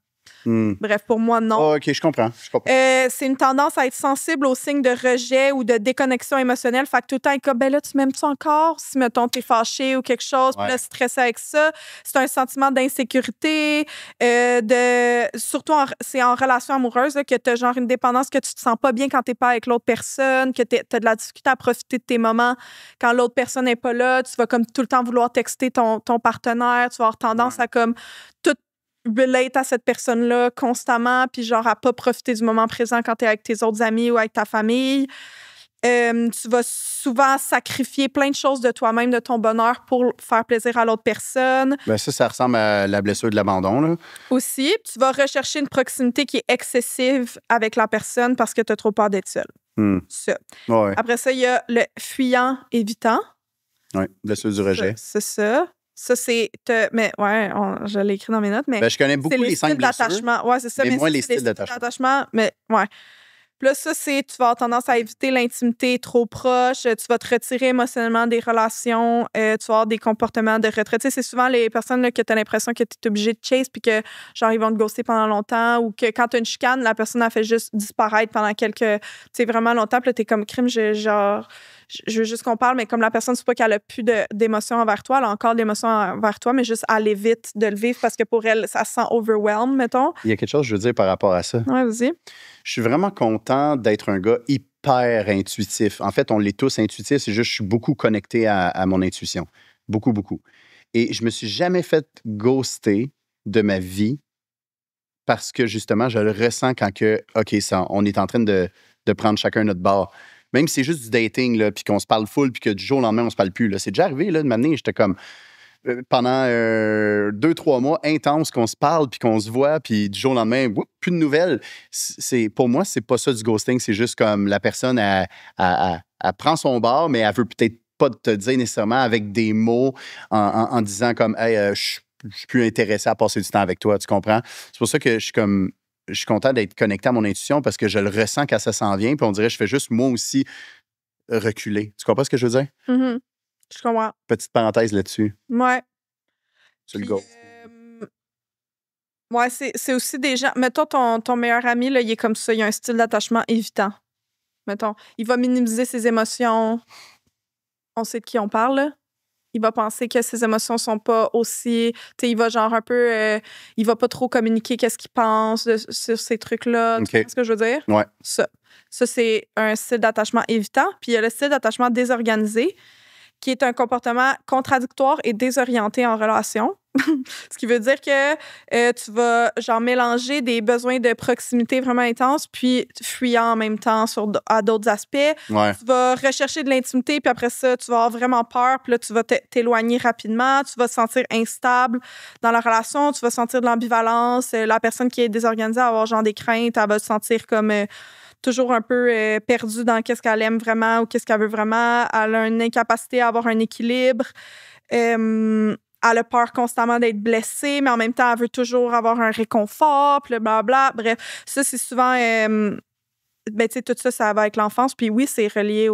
Bref, pour moi, non. Oh, OK, je comprends. C'est une tendance à être sensible aux signes de rejet ou de déconnexion émotionnelle. Fait que tout le temps, comme, ben là, tu m'aimes-tu encore? Si, mettons, t'es fâché ou quelque chose, puis là, stressé avec ça. C'est un sentiment d'insécurité, surtout, c'est en relation amoureuse, là, que t'as genre une dépendance que tu te sens pas bien quand t'es pas avec l'autre personne, que t'as de la difficulté à profiter de tes moments quand l'autre personne n'est pas là. Tu vas comme tout le temps vouloir texter ton partenaire. Tu vas avoir tendance à comme tout relate à cette personne-là constamment, puis genre à pas profiter du moment présent quand t'es avec tes autres amis ou avec ta famille. Tu vas souvent sacrifier plein de choses de toi-même, de ton bonheur pour faire plaisir à l'autre personne. Ben ça ressemble à la blessure de l'abandon, là. Aussi, tu vas rechercher une proximité qui est excessive avec la personne parce que tu as trop peur d'être seul. Ça. Ouais. Après ça, il y a le fuyant évitant. Oui, blessure du rejet. C'est ça. Ça, c'est... Mais ouais, je l'ai écrit dans mes notes, mais... Ben, je connais beaucoup les 5 blessures. D'attachement. Ouais, c'est ça. Mais moins les styles styles d'attachement. Mais ouais. Puis là, ça, c'est... Tu vas avoir tendance à éviter l'intimité trop proche. Tu vas te retirer émotionnellement des relations. Tu vas avoir des comportements de retrait. Tu sais, c'est souvent les personnes là, que tu as l'impression que tu es obligé de chase puis que, genre, ils vont te ghoster pendant longtemps ou que quand tu as une chicane, la personne a fait juste disparaître pendant quelques... Tu sais, vraiment longtemps. Puis là, tu es comme crime, genre... Je veux juste qu'on parle, mais comme la personne, c'est pas qu'elle a plus d'émotions envers toi, elle a encore d'émotions envers toi, mais juste elle évite de le vivre parce que pour elle, ça se sent overwhelmed, mettons. Il y a quelque chose, je veux dire, par rapport à ça. Ouais, vas-y. Je suis vraiment content d'être un gars hyper intuitif. En fait, on l'est tous intuitifs, c'est juste que je suis beaucoup connecté à mon intuition. Beaucoup, beaucoup. Et je me suis jamais fait ghoster de ma vie parce que, justement, je le ressens quand que, OK, on est en train de prendre chacun notre bord. Même si c'est juste du dating, là, puis qu'on se parle full, puis que du jour au lendemain, on se parle plus. Là. C'est déjà arrivé, là, de m'amener, j'étais comme... pendant 2-3 mois intenses qu'on se parle, puis qu'on se voit, puis du jour au lendemain, plus de nouvelles. Pour moi, c'est pas ça du ghosting. C'est juste comme la personne, elle prend son bord, mais elle veut peut-être pas te dire nécessairement avec des mots en disant comme « Hey, je suis plus intéressé à passer du temps avec toi. » Tu comprends? C'est pour ça que je suis content d'être connecté à mon intuition parce que je le ressens quand ça s'en vient. Puis on dirait que je fais juste, moi aussi, reculer. Tu comprends ce que je veux dire? Mm-hmm. Je comprends. Petite parenthèse là-dessus. Ouais. Sur le ghost. Ouais, c'est aussi des gens... Mettons, ton meilleur ami, là, il est comme ça. Il a un style d'attachement évitant. Mettons, il va minimiser ses émotions. On sait de qui on parle, là. Il va penser que ses émotions sont pas aussi... Tu sais, il va genre un peu... il va pas trop communiquer qu'est-ce qu'il pense sur ces trucs-là. Tu vois ce que je veux dire? Ouais. Ça, c'est un style d'attachement évitant. Puis il y a le style d'attachement désorganisé, qui est un comportement contradictoire et désorienté en relation. Ce qui veut dire que tu vas genre mélanger des besoins de proximité vraiment intenses puis fuyant en même temps à d'autres aspects. Ouais. Tu vas rechercher de l'intimité puis après ça, tu vas avoir vraiment peur puis là, tu vas t'éloigner rapidement. Tu vas te sentir instable dans la relation. Tu vas sentir de l'ambivalence. La personne qui est désorganisée va avoir genre des craintes. Elle va se sentir comme... toujours un peu perdue dans qu'est-ce qu'elle aime vraiment ou qu'est-ce qu'elle veut vraiment. Elle a une incapacité à avoir un équilibre. Elle a peur constamment d'être blessée, mais en même temps, elle veut toujours avoir un réconfort, puis blablabla. Bref, ça, c'est souvent... ben, tu sais, tout ça, ça va avec l'enfance. Puis oui, c'est relié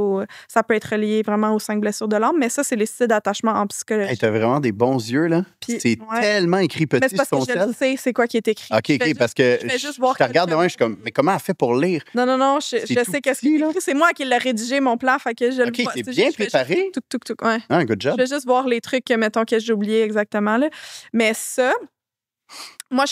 ça peut être relié vraiment aux 5 blessures de l'âme, mais ça, c'est les styles d'attachement en psychologie. Hey, t'as vraiment des bons yeux, là. Puis, c'est tellement écrit petit sur ton sel. Je sais c'est quoi qui est écrit. OK, parce que je te regarde de loin, je suis comme, mais comment elle fait pour lire? Non, je sais qu'est-ce qu'il est écrit. C'est moi qui l'ai rédigé, mon plan, fait que je le vois. OK, t'es bien préparé? Ouais. Ah, good job. Je vais juste voir les trucs, mettons, que j'ai oubliés exactement, là. Mais ça... Moi,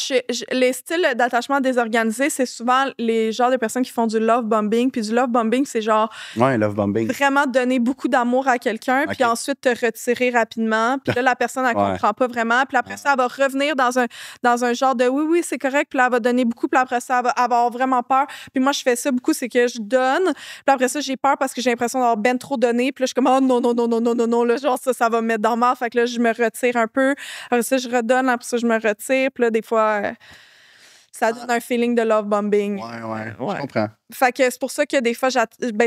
les styles d'attachement désorganisés, c'est souvent les genres de personnes qui font du love bombing. Puis du love bombing, c'est genre... Ouais, love bombing. Vraiment donner beaucoup d'amour à quelqu'un, puis ensuite te retirer rapidement. Puis là, la personne, elle comprend pas vraiment. Puis après ça, elle va revenir dans un genre de oui, c'est correct. Puis là, elle va donner beaucoup. Puis après ça, elle va avoir vraiment peur. Puis moi, je fais ça beaucoup, c'est que je donne. Puis après ça, j'ai peur parce que j'ai l'impression d'avoir ben trop donné. Puis là, je suis comme, oh non. Là, genre, ça va me mettre dans le mal. Fait que là, je me retire un peu. Après ça, je redonne. Après ça, je me retire. Puis là, des fois, ça donne un feeling de love bombing. Ouais. Je comprends. Fait que c'est pour ça que des fois,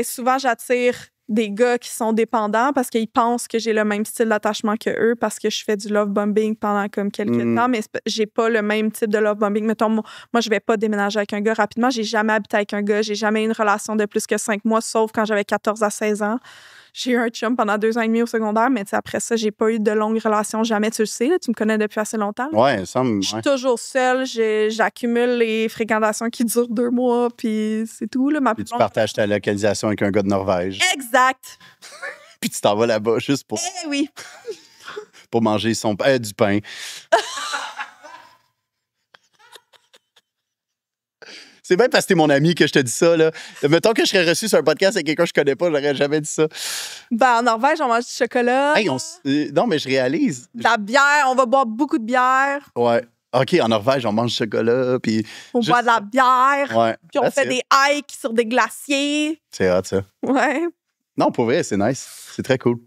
souvent, j'attire des gars qui sont dépendants parce qu'ils pensent que j'ai le même style d'attachement que eux parce que je fais du love bombing pendant comme quelques temps, mais j'ai pas le même type de love bombing. Mettons, moi, je vais pas déménager avec un gars rapidement. J'ai jamais habité avec un gars. J'ai jamais eu une relation de plus que 5 mois, sauf quand j'avais 14 à 16 ans. J'ai eu un chum pendant 2 ans et demi au secondaire, mais après ça, j'ai pas eu de longues relations. Jamais, tu le sais. Là, tu me connais depuis assez longtemps. Ouais, ça me... Je suis toujours seule. J'accumule les fréquentations qui durent 2 mois, puis c'est tout. Là, puis tu partages ta localisation avec un gars de Norvège. Exact. Puis tu t'en vas là-bas juste pour... oui. pour manger du pain. C'est bien parce que t'es mon ami que je te dis ça, là. Mettons que je serais reçu sur un podcast avec quelqu'un que je connais pas, j'aurais jamais dit ça. Ben, en Norvège, on mange du chocolat. Hey, non, mais je réalise. De la bière, on va boire beaucoup de bière. Ouais. OK, en Norvège, on mange du chocolat, puis... On boit de la bière. Ouais. Puis on fait des hikes sur des glaciers. C'est hot, ça. Ouais. Non, pour vrai, c'est nice. C'est très cool.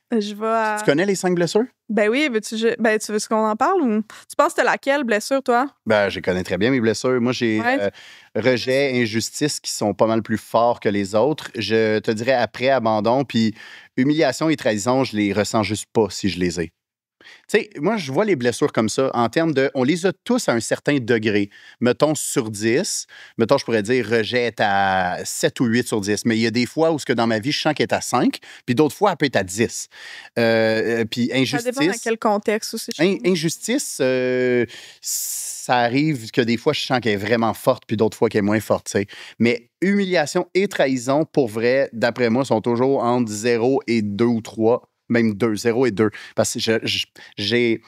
Je vais Tu connais les 5 blessures? Ben oui, tu veux qu'on en parle ou tu penses que t'as laquelle blessure, toi? Ben, je connais très bien mes blessures. Moi, j'ai Ouais. rejet, injustice qui sont pas mal plus forts que les autres. Je te dirais après, abandon, puis humiliation et trahison, je les ressens juste pas si je les ai. Tu sais, moi, je vois les blessures comme ça en termes de. On les a tous à un certain degré. Mettons sur 10. Mettons, je pourrais dire rejet est à 7 ou 8 sur 10. Mais il y a des fois où, ce que dans ma vie, je sens qu'elle est à 5, puis d'autres fois, elle peut être à 10. Puis Ça dépend dans injustice. quel contexte aussi. Je trouve. Injustice, ça arrive que des fois, je sens qu'elle est vraiment forte, puis d'autres fois qu'elle est moins forte, tu sais. Mais humiliation et trahison, pour vrai, d'après moi, sont toujours entre 0 et 2 ou 3, même 2, 0 et 2. Parce que j'ai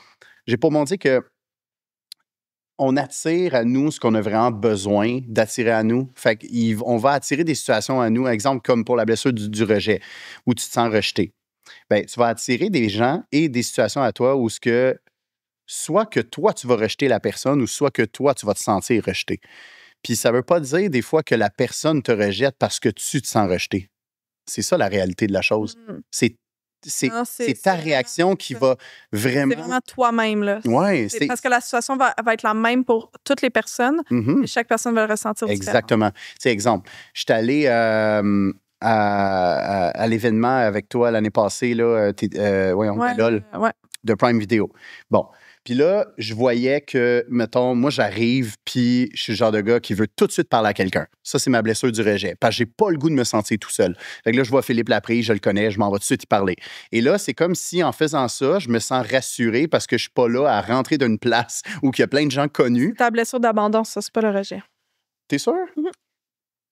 pour mon dire que on attire à nous ce qu'on a vraiment besoin d'attirer à nous. Fait qu'on va attirer des situations à nous, exemple comme pour la blessure du rejet, où tu te sens rejeté. Ben, tu vas attirer des gens et des situations à toi où ce que soit que toi, tu vas rejeter la personne ou soit que toi, tu vas te sentir rejeté. Puis ça ne veut pas dire des fois que la personne te rejette parce que tu te sens rejeté. C'est ça la réalité de la chose. Mm. C'est Non, ta réaction qui va C'est vraiment. vraiment toi-même, là. Ouais, C'est parce que la situation va être la même pour toutes les personnes Mhm. et chaque personne va le ressentir différemment. Exactement. C'est exemple, je suis allé à l'événement avec toi l'année passée, là, voyons, Ouais, LOL, ouais. de Prime Video. Bon. Puis là, je voyais que, mettons, moi, j'arrive, puis je suis le genre de gars qui veut tout de suite parler à quelqu'un. Ça, c'est ma blessure du rejet. Parce que j'ai pas le goût de me sentir tout seul. Fait que là, je vois Philippe Laprise, je le connais, je m'en vais tout de suite y parler. Et là, c'est comme si, en faisant ça, je me sens rassuré parce que je suis pas là à rentrer d'une place où il y a plein de gens connus. Ta blessure d'abandon, ça, c'est pas le rejet. T'es sûr?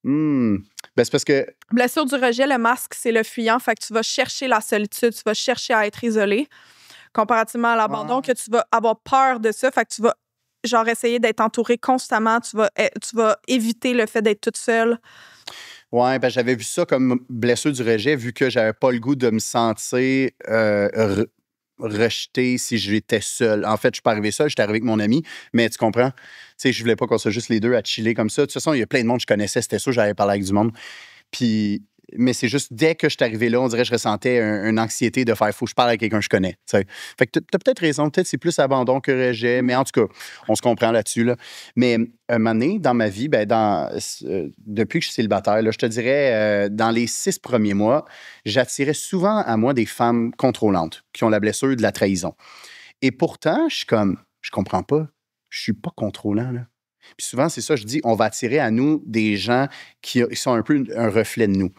Mhm. Ben, c'est parce que. Blessure du rejet, le masque, c'est le fuyant. Fait que tu vas chercher la solitude, tu vas chercher à être isolé. Comparativement à l'abandon, que tu vas avoir peur de ça. Fait que tu vas, genre, essayer d'être entouré constamment. Tu vas éviter le fait d'être toute seule. Ouais, ben, j'avais vu ça comme blessure du rejet, vu que j'avais pas le goût de me sentir rejeté si j'étais seul. En fait, je suis pas arrivé seul, j'étais arrivé avec mon ami, mais tu comprends? Tu sais, je voulais pas qu'on soit juste les deux à chiller comme ça. De toute façon, il y a plein de monde que je connaissais, c'était sûr, j'avais parlé avec du monde. Puis, mais c'est juste, dès que je suis arrivé là, on dirait que je ressentais une anxiété de faire, faut que je parle avec quelqu'un que je connais. T'sais. Fait que t'as peut-être raison, peut-être c'est plus abandon que rejet, mais en tout cas, on se comprend là-dessus. Là. Mais un moment donné, dans ma vie, ben, depuis que je suis célibataire, là, je te dirais, dans les 6 premiers mois, j'attirais souvent à moi des femmes contrôlantes qui ont la blessure de la trahison. Et pourtant, je suis comme, je comprends pas, je suis pas contrôlant, là. Puis souvent, c'est ça, je dis, on va attirer à nous des gens qui sont un peu un reflet de nous.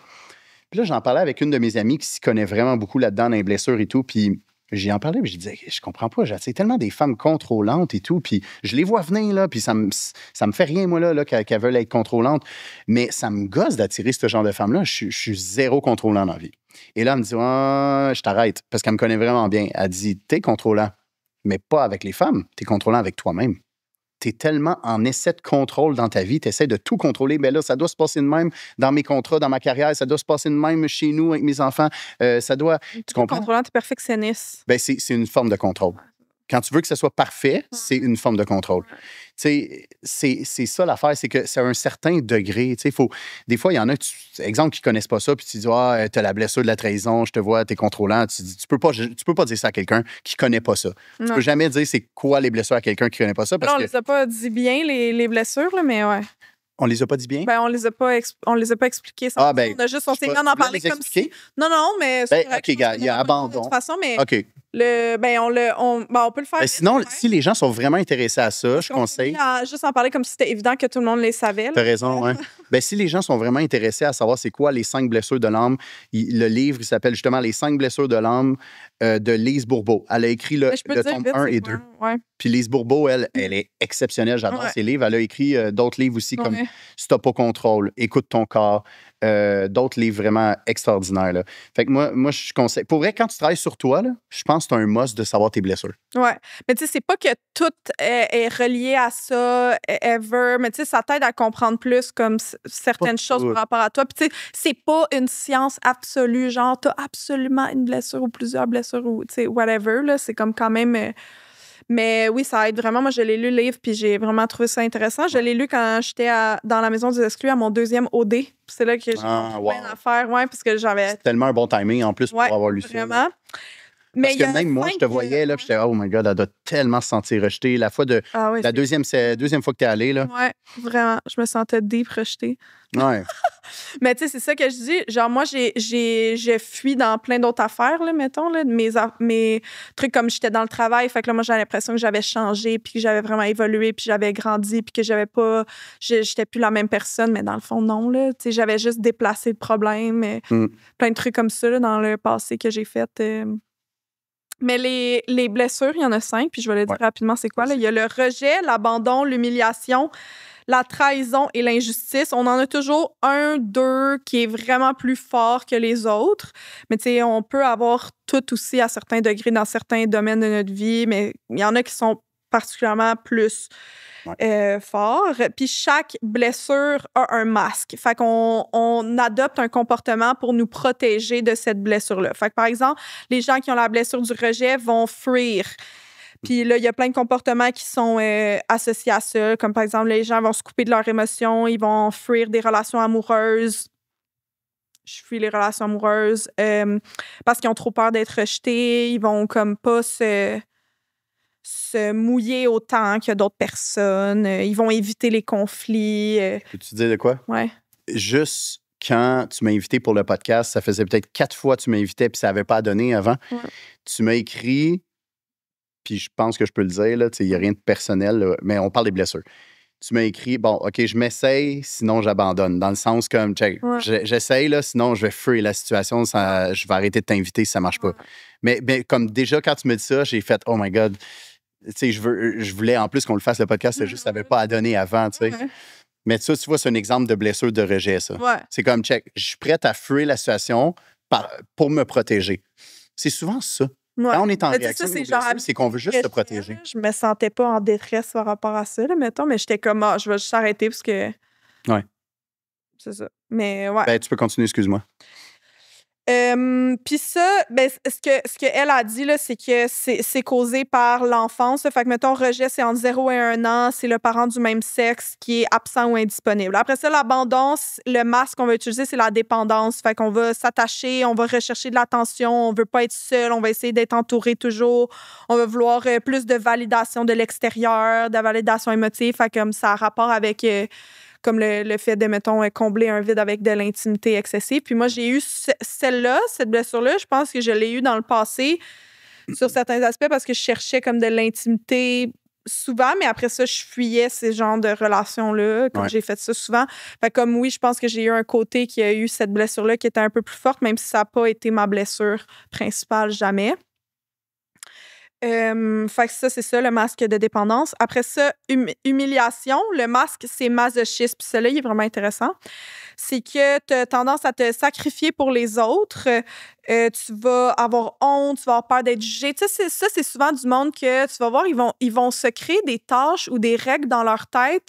Puis là, j'en parlais avec une de mes amies qui s'y connaît vraiment beaucoup là-dedans, dans les blessures et tout. Puis j'y en parlais, puis je disais, je comprends pas, j'attire tellement des femmes contrôlantes et tout. Puis je les vois venir, là, puis ça me fait rien, moi, là qu'elles veulent être contrôlantes. Mais ça me gosse d'attirer ce genre de femmes-là. Je suis zéro contrôlant dans la vie. Et là, elle me dit, je t'arrête, parce qu'elle me connaît vraiment bien. Elle dit, t'es contrôlant, mais pas avec les femmes, t'es contrôlant avec toi-même. Tu es tellement en essai de contrôle dans ta vie, tu essaies de tout contrôler. Mais là, ça doit se passer de même dans mes contrats, dans ma carrière, ça doit se passer de même chez nous avec mes enfants. Ça doit. Tu comprends? Contrôlant, t'es perfectionniste. Ben, c'est une forme de contrôle. Quand tu veux que ça soit parfait, c'est une forme de contrôle. Tu sais, c'est ça l'affaire, c'est que c'est à un certain degré. Tu sais, des fois, il y en a, exemple, qui ne connaissent pas ça, puis tu dis, t'as la blessure de la trahison, je te vois, t'es contrôlant. Tu peux pas dire ça à quelqu'un qui ne connaît pas ça. Tu peux jamais dire c'est quoi les blessures à quelqu'un qui ne connaît pas ça. Parce on les a pas dit bien, les blessures, là, mais ouais. On les a pas dit bien? Ben, on les a pas expliquées. On s'est mis à en parler comme si. Non, mais c'est OK, gars, il y a abandon. De toute façon, mais OK. on peut le faire. Sinon, si les gens sont vraiment intéressés à ça, je conseille. Juste en parler comme si c'était évident que tout le monde les savait. T'as raison, oui. Ben, si les gens sont vraiment intéressés à savoir c'est quoi les 5 blessures de l'âme, le livre, il s'appelle justement Les 5 blessures de l'âme de Lise Bourbeau. Elle a écrit le tome 1 et 2. Ouais. Puis Lise Bourbeau, elle est exceptionnelle. J'adore ses livres. Elle a écrit d'autres livres aussi comme Stop au contrôle, Écoute ton corps. D'autres livres vraiment extraordinaires. Là. Fait que moi, je conseille. Pour vrai, quand tu travailles sur toi, là, je pense que c'est un must de savoir tes blessures. Ouais. Mais tu sais, c'est pas que tout est relié à ça, ever. Mais tu sais, ça t'aide à comprendre plus comme certaines choses par rapport à toi. Puis tu sais, c'est pas une science absolue. Genre, t'as absolument une blessure ou plusieurs blessures ou tu sais, whatever. Là, c'est comme quand même. Mais oui, ça aide vraiment. Moi, je l'ai lu, le livre, puis j'ai vraiment trouvé ça intéressant. Je l'ai lu quand j'étais dans la maison des exclus à mon 2e OD. C'est là que j'ai plein d'affaires. Ouais, parce que j'avais... C'est tellement un bon timing, en plus, pour avoir lu ça. Vraiment. Parce que même moi, je te voyais, là, puis j'étais, oh my God, elle doit tellement se sentir rejetée. La fois de... la deuxième fois que t'es allée, là. Ouais, vraiment. Je me sentais deep rejetée. Ouais. Mais tu sais, c'est ça que je dis. Genre, moi, j'ai fui dans plein d'autres affaires, là, mettons, là, mes trucs comme j'étais dans le travail. Fait que là, moi, j'ai l'impression que j'avais changé, puis que j'avais vraiment évolué, puis j'avais grandi, puis que j'étais plus la même personne. Mais dans le fond, non, là. Tu sais, j'avais juste déplacé le problème. Plein de trucs comme ça, là, dans le passé que j'ai fait. Mais les blessures, il y en a 5, puis je vais le dire rapidement, c'est quoi? Là? Il y a le rejet, l'abandon, l'humiliation, la trahison et l'injustice. On en a toujours 1, 2 qui est vraiment plus fort que les autres. Mais tu sais, on peut avoir tout aussi à certains degrés dans certains domaines de notre vie, mais il y en a qui sont particulièrement plus forts. Puis chaque blessure a un masque. Fait qu'on adopte un comportement pour nous protéger de cette blessure-là. Fait que par exemple, les gens qui ont la blessure du rejet vont fuir. Puis là, il y a plein de comportements qui sont associés à ça, comme par exemple, les gens vont se couper de leurs émotions, ils vont fuir des relations amoureuses. Je fuis les relations amoureuses parce qu'ils ont trop peur d'être rejetés. Ils vont comme pas se mouiller autant que d'autres personnes. Ils vont éviter les conflits. Peux-tu dire de quoi? Ouais. Juste quand tu m'as invité pour le podcast, ça faisait peut-être 4 fois que tu m'invitais puis ça n'avait pas donné avant. Ouais. Tu m'as écrit, puis je pense que je peux le dire, là, il n'y a rien de personnel, là, mais on parle des blessures. Tu m'as écrit, bon, OK, je m'essaye, sinon j'abandonne. Dans le sens comme, j'essaye, là, sinon je vais fuir la situation, je vais arrêter de t'inviter si ça ne marche pas. Mais comme déjà, quand tu me dis ça, j'ai fait, oh my God, tu sais, je voulais en plus qu'on le fasse le podcast, c'est juste ça n'avait pas à donner avant, tu sais. Mais ça, tu vois, c'est un exemple de blessure de rejet, ça. Ouais. C'est comme, je suis prête à fuir la situation pour me protéger. C'est souvent ça. Ouais. Quand on est en réaction, c'est qu'on veut juste se protéger. Je me sentais pas en détresse par rapport à ça, là, mettons, mais j'étais comme, je vais juste arrêter parce que... Ouais. C'est ça. Mais ouais. Ben, tu peux continuer, excuse-moi. Puis ça, ben, ce qu'elle a dit, là, c'est que c'est causé par l'enfance. Fait que, mettons, rejet, c'est entre 0 et 1 an. C'est le parent du même sexe qui est absent ou indisponible. Après ça, l'abandon, le masque qu'on va utiliser, c'est la dépendance. Fait qu'on va s'attacher, on va rechercher de l'attention, on veut pas être seul, on va essayer d'être entouré toujours. On va vouloir plus de validation de l'extérieur, de validation émotive. Fait comme ça a rapport avec... comme le fait de, mettons, combler un vide avec de l'intimité excessive. Puis moi, j'ai eu celle-là, cette blessure-là, je pense que je l'ai eue dans le passé sur certains aspects parce que je cherchais comme de l'intimité souvent, mais après ça, je fuyais ces genres de relations-là, comme j'ai fait ça souvent. Fait comme oui, je pense que j'ai eu un côté qui a eu cette blessure-là qui était un peu plus forte, même si ça n'a pas été ma blessure principale, jamais. Fait que ça, c'est ça, le masque de dépendance. Après ça, humiliation. Le masque, c'est masochisme. Puis celui-là, il est vraiment intéressant. C'est que tu as tendance à te sacrifier pour les autres. Tu vas avoir honte, tu vas avoir peur d'être jugé. Tu sais, c'est souvent du monde que tu vas voir, ils vont se créer des tâches ou des règles dans leur tête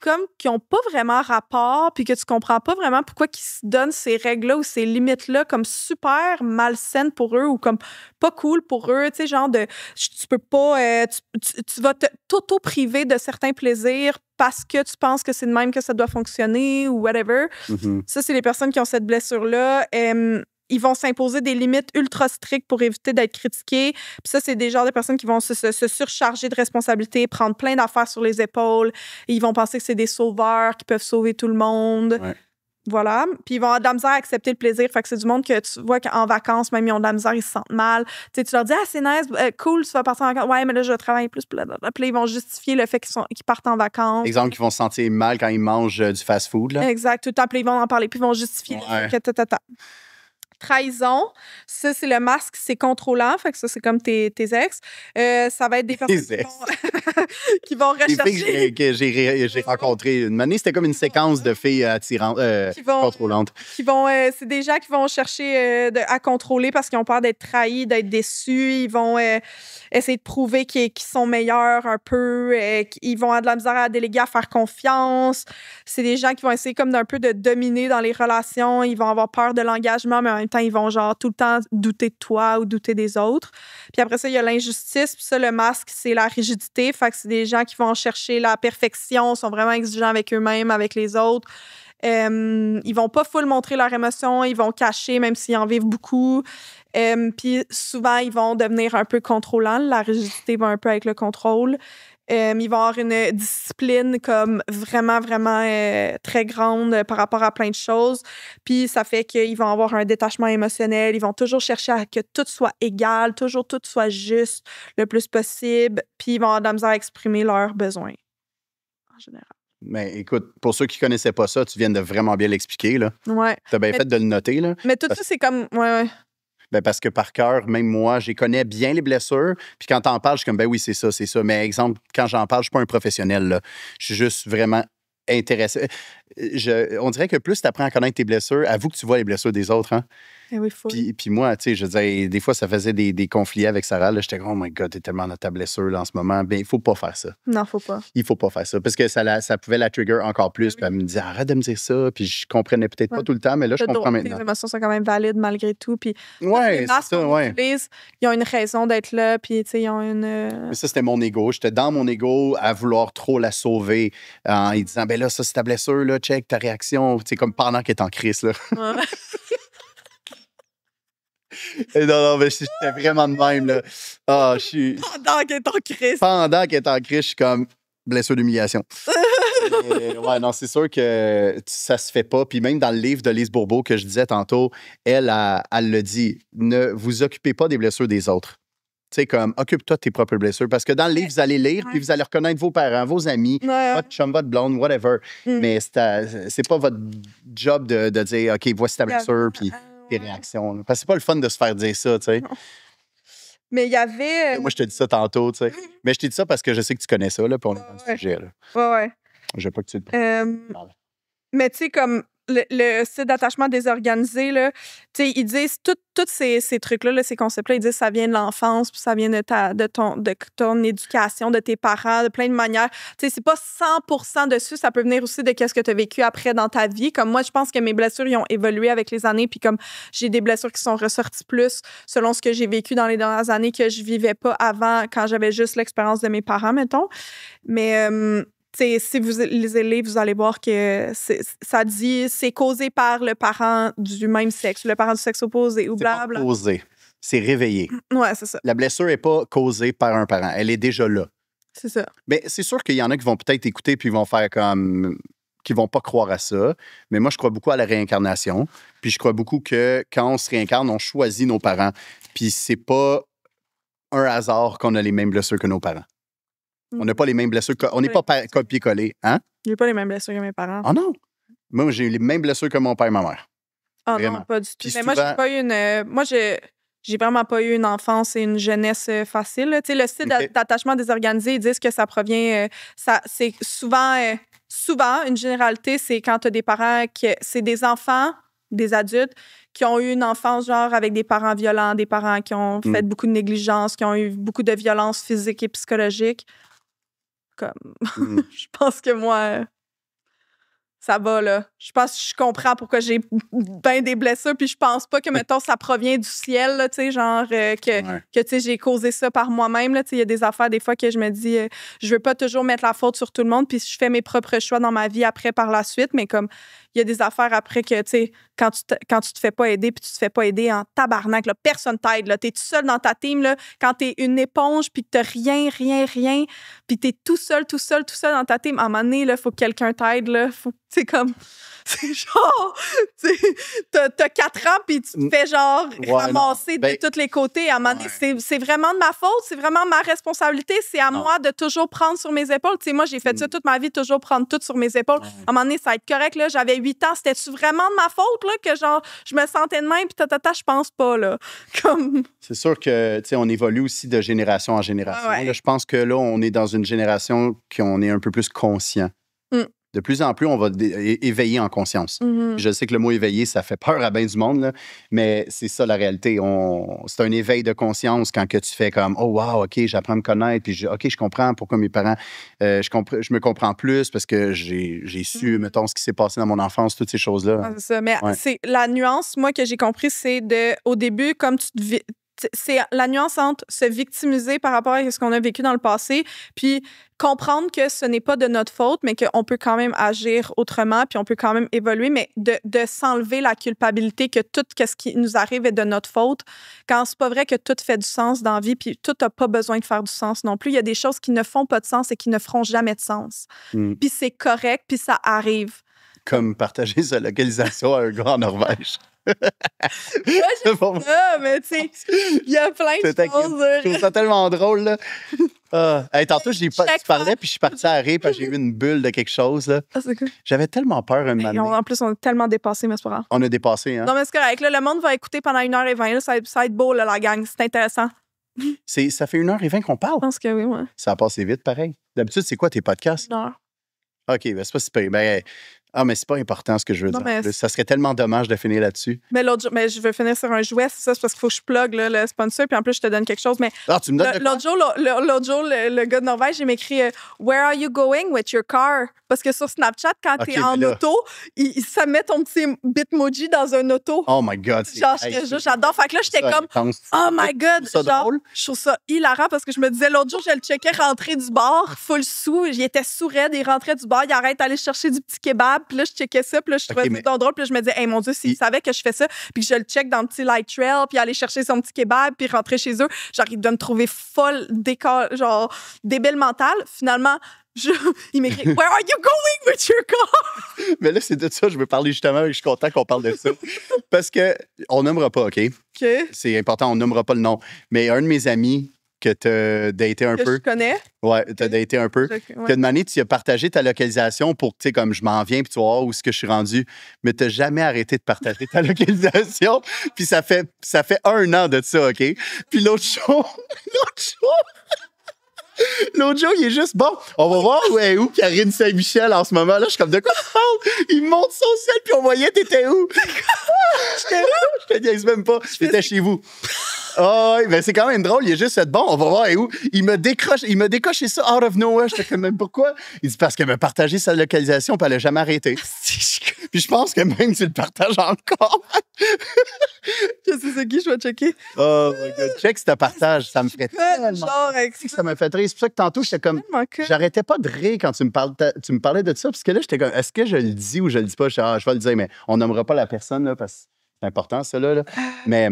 comme qui n'ont pas vraiment rapport, puis que tu comprends pas vraiment pourquoi ils se donnent ces règles-là ou ces limites-là comme super malsaines pour eux ou comme pas cool pour eux, tu sais, genre de tu peux pas, tu vas t'auto-priver de certains plaisirs parce que tu penses que c'est de même que ça doit fonctionner ou whatever. Mm-hmm. Ça, c'est les personnes qui ont cette blessure-là. Ils vont s'imposer des limites ultra strictes pour éviter d'être critiqués. Puis ça, c'est des genres de personnes qui vont se surcharger de responsabilités, prendre plein d'affaires sur les épaules. Et ils vont penser que c'est des sauveurs qui peuvent sauver tout le monde. Ouais. Voilà. Puis ils vont avoir de la misère à accepter le plaisir. Fait que c'est du monde que tu vois qu'en vacances, même, ils ont de la misère, ils se sentent mal. Tu sais, tu leur dis « Ah, c'est nice, cool, tu vas partir en vacances. Ouais, mais là, je travaille plus. » Puis là, ils vont justifier le fait qu'ils partent en vacances. Exemple, qu'ils vont se sentir mal quand ils mangent du fast-food. Là. Exact. Tout le temps. Puis ils vont en parler. Puis ils vont justifier le fait que trahison, ça, c'est le masque, c'est contrôlant. Fait que ça, c'est comme tes ex. Ça va être des personnes qui vont rechercher... que j'ai rencontrées. Une année, c'était comme une séquence de filles attirantes, contrôlantes. C'est des gens qui vont chercher à contrôler parce qu'ils ont peur d'être trahis, d'être déçus. Ils vont essayer de prouver qu'ils sont meilleurs un peu. Ils vont avoir de la misère à déléguer, à faire confiance. C'est des gens qui vont essayer comme d'un peu de dominer dans les relations. Ils vont avoir peur de l'engagement, mais en même même temps, ils vont genre tout le temps douter de toi ou douter des autres. Puis après ça, il y a l'injustice. Puis ça, le masque, c'est la rigidité. Fait que c'est des gens qui vont chercher la perfection, sont vraiment exigeants avec eux-mêmes, avec les autres. Ils vont pas full montrer leurs émotions, ils vont cacher, même s'ils en vivent beaucoup. Puis souvent, ils vont devenir un peu contrôlants. La rigidité va un peu avec le contrôle. Ils vont avoir une discipline comme vraiment, vraiment très grande par rapport à plein de choses. Puis ça fait qu'ils vont avoir un détachement émotionnel. Ils vont toujours chercher à que tout soit égal, toujours tout soit juste le plus possible. Puis ils vont avoir de la misère à exprimer leurs besoins, en général. Mais écoute, pour ceux qui connaissaient pas ça, tu viens de vraiment bien l'expliquer, là. Ouais. T'as bien fait de le noter, là. Mais tout ça, c'est comme... Ouais. Ben parce que par cœur, même moi, je connais bien les blessures. Puis quand t'en parles, je suis comme, ben oui, c'est ça, c'est ça. Mais exemple, quand j'en parle, je suis pas un professionnel, là. Je suis juste vraiment intéressé. On dirait que plus tu apprends à connaître tes blessures, avoue que tu vois les blessures des autres, hein? Eh oui, faut. Puis moi, tu sais, je disais, des fois, ça faisait des conflits avec Sarah. Là, j'étais comme, oh my God, t'es tellement dans ta blessure là, en ce moment. Ben, il faut pas faire ça. Non, faut pas. Il faut pas faire ça. Parce que ça pouvait la trigger encore plus. Puis elle me disait, arrête de me dire ça. Puis je comprenais peut-être pas tout le temps, mais là, je comprends maintenant. Les émotions sont quand même valides malgré tout. Puis ouais, les masques qu'on utilise, ils ont une raison d'être là. Puis, tu sais, ils ont une. Mais ça, c'était mon ego. J'étais dans mon ego à vouloir trop la sauver en lui disant, ben là, ça, c'est ta blessure, là, check ta réaction. Tu sais, comme pendant qu'elle est en crise, là. Ouais. Et non, mais j'étais vraiment de même, là. Ah, je suis. Pendant qu'elle est en crise. Pendant qu'elle est en crise, je suis comme blessure d'humiliation. Ouais, non, c'est sûr que ça se fait pas. Puis même dans le livre de Lise Bourbeau que je disais tantôt, elle le dit, ne vous occupez pas des blessures des autres. Tu sais, comme, occupe-toi de tes propres blessures. Parce que dans le livre, vous allez lire, puis vous allez reconnaître vos parents, vos amis, votre chum, votre blonde, whatever. Mais c'est pas votre job de dire, OK, voici ta blessure, puis tes réactions. Là. Parce que c'est pas le fun de se faire dire ça, tu sais. Mais il y avait... Moi, je te dis ça tantôt, tu sais. Mais je t'ai dit ça parce que je sais que tu connais ça, là, puis on est dans le sujet, là. Ouais. Je veux pas que tu te parles. Mais tu sais, comme le site d'attachement désorganisé, là, tu sais, ils disent tous ces trucs-là, là, ces concepts-là, ils disent que ça vient de l'enfance, puis ça vient de ton éducation, de tes parents, de plein de manières. Tu sais, c'est pas 100% dessus, ça peut venir aussi de qu'est-ce que tu as vécu après dans ta vie. Comme moi, je pense que mes blessures, ils ont évolué avec les années, puis comme j'ai des blessures qui sont ressorties plus selon ce que j'ai vécu dans les dernières années que je vivais pas avant, quand j'avais juste l'expérience de mes parents, mettons. Mais... t'sais, si vous lisez le livre, vous allez voir que ça dit c'est causé par le parent du même sexe, le parent du sexe opposé ou blablabla. C'est pas causé, c'est réveillé. Ouais, c'est ça. La blessure n'est pas causée par un parent, elle est déjà là. C'est ça. Mais c'est sûr qu'il y en a qui vont peut-être écouter puis vont faire comme... qui vont pas croire à ça. Mais moi, je crois beaucoup à la réincarnation. Puis je crois beaucoup que quand on se réincarne, on choisit nos parents. Puis c'est pas un hasard qu'on a les mêmes blessures que nos parents. On n'a pas les mêmes blessures. On n'est pas copier-coller. Hein? J'ai pas les mêmes blessures que mes parents. Ah non? Moi, j'ai eu les mêmes blessures que mon père et ma mère. Ah vraiment. non, pas du tout. Puis Mais souvent... moi, j'ai pas eu une... Moi, j'ai vraiment pas eu une enfance et une jeunesse facile. Tu sais, le site d'attachement désorganisé, ils disent que ça provient... c'est souvent, une généralité, c'est quand tu as des parents c'est des enfants, des adultes, qui ont eu une enfance genre avec des parents violents, des parents qui ont fait beaucoup de négligence, qui ont eu beaucoup de violence physique et psychologique. Comme, je pense que moi, ça va, là. Je pense que je comprends pourquoi j'ai bien des blessures, puis je pense pas que, mettons, ça provient du ciel, là, tu sais, genre, que tu sais, j'ai causé ça par moi-même, là, tu sais, il y a des affaires, des fois, que je me dis, je veux pas toujours mettre la faute sur tout le monde, puis je fais mes propres choix dans ma vie après, par la suite, mais comme, il y a des affaires après que, tu sais, quand tu te fais pas aider, puis tu te fais pas aider en tabarnak, là, personne t'aide, là, t'es tout seul dans ta team, là, quand t'es une éponge, puis que t'as rien, puis t'es tout seul dans ta team, à un moment donné, là, faut que quelqu'un t'aide, là, faut, c'est comme, c'est genre, t'as 4 ans, puis tu te fais genre ramasser de tous les côtés, à un moment donné, c'est vraiment de ma faute, c'est vraiment ma responsabilité, c'est à moi de toujours prendre sur mes épaules, tu sais, moi, j'ai fait ça toute ma vie, toujours prendre tout sur mes épaules, à un moment donné, ça va être correct, là, j'avais 8 ans, c'était-tu vraiment de ma faute, là, que genre, je me sentais de même, puis je pense pas, là. Comme... C'est sûr que, tu sais, on évolue aussi de génération en génération. Là, je pense que là, on est dans une génération qu'on est un peu plus conscient. De plus en plus, on va éveiller en conscience. Je sais que le mot éveiller, ça fait peur à bien du monde, là, mais c'est ça la réalité. C'est un éveil de conscience quand que tu fais comme « Oh, wow, OK, j'apprends à me connaître, puis OK, je comprends pourquoi mes parents... je me comprends plus parce que j'ai su, mettons, ce qui s'est passé dans mon enfance, toutes ces choses-là. » Ah, c'est ça. Mais c'est la nuance, moi, que j'ai compris, c'est au début, comme c'est la nuance entre se victimiser par rapport à ce qu'on a vécu dans le passé, puis comprendre que ce n'est pas de notre faute, mais qu'on peut quand même agir autrement, puis on peut quand même évoluer, mais de s'enlever la culpabilité que tout ce qui nous arrive est de notre faute, quand c'est pas vrai que tout fait du sens dans la vie, puis tout n'a pas besoin de faire du sens non plus. Il y a des choses qui ne font pas de sens et qui ne feront jamais de sens. Puis c'est correct, puis ça arrive. Comme partager sa localisation à un gars en Norvège. Moi, je sais ça, mais tu sais, il y a plein de choses. Je trouve ça tellement drôle, là. Tantôt, tu parlais, puis je suis partie à rire, parce que j'ai eu une bulle de quelque chose, là. Ah, c'est cool. J'avais tellement peur un moment. En plus, on est tellement dépassés, mais c'est pas grave. On a dépassé, hein? Non, mais c'est correct. Là, le monde va écouter pendant 1h20. Là, ça va être beau, là, la gang. C'est intéressant. Ça fait 1h20 qu'on parle? Je pense que oui, moi. Ça a passé vite, pareil. D'habitude, c'est quoi tes podcasts? 1 heure. OK, ben c'est pas si pire. Mais c'est pas important ce que je veux dire. Mais... Ça serait tellement dommage de finir là-dessus. Mais je veux finir sur un jouet, c'est ça, c'est parce qu'il faut que je plug là, le sponsor, puis en plus, je te donne quelque chose. Mais tu me donnes l'autre jour, le gars de Norvège, il m'écrit Where are you going with your car? Parce que sur Snapchat, quand t'es en auto, ça met ton petit Bitmoji dans un auto. Oh my God. Genre, j'adore. Fait que là, j'étais comme Oh my God. Je trouve ça hilarant parce que je me disais, l'autre jour, je le checkais rentrer du bar, full sous. Il était sourd-raide, il rentrait du bar, il arrête d'aller chercher du petit kebab. Puis là, je checkais ça, puis là, je trouvais ça drôle. Puis là, je me disais, hey, mon Dieu, s'il savait que je fais ça, puis que je le check dans le petit light trail, puis aller chercher son petit kebab, puis rentrer chez eux, genre, il doit me trouver folle, genre, débile mentale. Finalement, il m'écrit Where are you going with your car? Mais là, c'est de ça, je veux parler justement, et je suis content qu'on parle de ça. Parce qu'on nommera pas, OK? C'est important, on nommera pas le nom. Mais un de mes amis que tu as daté un peu. Que je connais. Ouais, tu as daté un peu. Que de manière, tu as partagé ta localisation pour, tu sais, comme je m'en viens, puis tu vas voir où est-ce que je suis rendu. Mais tu n'as jamais arrêté de partager ta localisation. Puis ça fait 1 an de ça, OK? Puis l'autre jour, il est juste, bon, on va voir où est Karine Saint-Michel en ce moment. Là, je suis comme, de quoi tu parles? Il me montre son ciel, puis on voyait, t'étais où? J'étais où? Je te niaise même pas. J'étais chez vous. Oh, mais c'est quand même drôle. Il est juste fait, bon, on va voir où. Il m'a décoché ça out of nowhere. J'étais comme, même pourquoi? Il dit, parce qu'elle m'a partagé sa localisation, puis elle n'a jamais arrêté. Puis je pense que même tu le partages encore. Je sais c'est qui, je vais checker. Oh my God. Check si tu partages. Ça me ferait tellement... Ça me fait rire. C'est pour ça que tantôt, j'étais comme... J'arrêtais pas de rire quand tu me parlais de ça. Parce que là, j'étais comme, est-ce que je le dis ou je le dis pas? Je vais le dire, mais on nommera pas la personne, là, parce que c'est important, ça, là. Mais...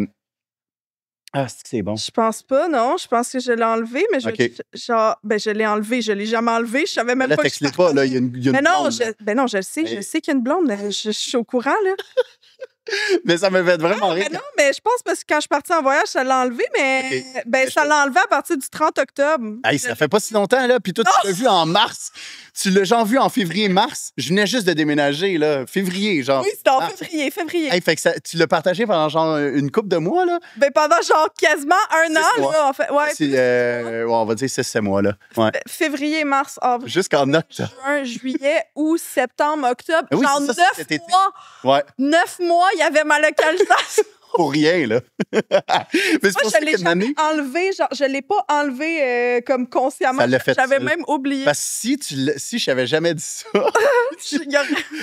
c'est bon. Je pense pas, non. Je pense que je l'ai enlevé, mais je l'ai enlevé. Je l'ai jamais enlevé. Je savais même pas que je pas, là. Il y a une mais non, blonde. Je le sais. Je sais qu'il y a une blonde. Je suis au courant, là. Mais ça me fait vraiment rire. Non, mais je pense parce que quand je suis partie en voyage, ça l'a enlevé, mais ça l'a enlevé à partir du 30 octobre. Hey, ça fait pas si longtemps, là. Puis toi, tu l'as vu en mars. Tu l'as genre vu en février-mars. Je venais juste de déménager, là. Février, genre. Oui, c'était en février. Hey, fait que tu l'as partagé pendant genre une couple de mois, là? Ben, pendant genre quasiment 1 an, là, en fait. Ouais. On va dire 6-7 mois, là. Ouais. Février, mars, avril. Jusqu'en octobre. Juin, juillet, août, septembre, octobre. Oui, genre 9 mois. Ouais. 9 mois, il y avait ma localisation. Pour rien, là. Mais moi, je l'ai jamais enlevé. Genre, je l'ai pas enlevé comme consciemment. J'avais même oublié. Parce que si je n'avais jamais dit ça...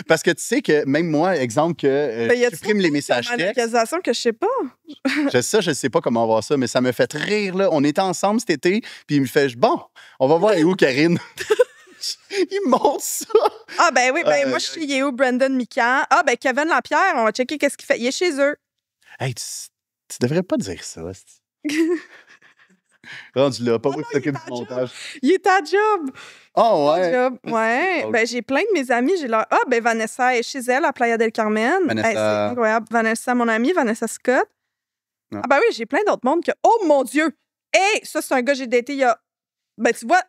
Parce que tu sais que même moi, exemple, que je supprime les messages textes... localisation que je sais pas. Je sais pas comment voir ça, mais ça me fait rire, là. On était ensemble cet été, puis il me fait, bon, on va voir où, Karine? Il me montre ça. Ah, ben oui, moi, je suis où, Brandon Mikan. Ah, ben Kevin Lapierre, on va checker qu'est-ce qu'il fait. Il est chez eux. Hey, tu devrais pas dire ça. Rendu là, pas moi qui s'occupe du montage. Il est à job. Oh, ouais. Job. Ouais. Ben, j'ai plein de mes amis. Vanessa est chez elle à Playa del Carmen. Vanessa. Hey, c'est incroyable. Vanessa, mon amie, Vanessa Scott. Non. Ah, ben oui, j'ai plein d'autres mondes que. Oh mon Dieu! Hey, ça, c'est un gars que j'ai daté il y a. Ben, tu vois,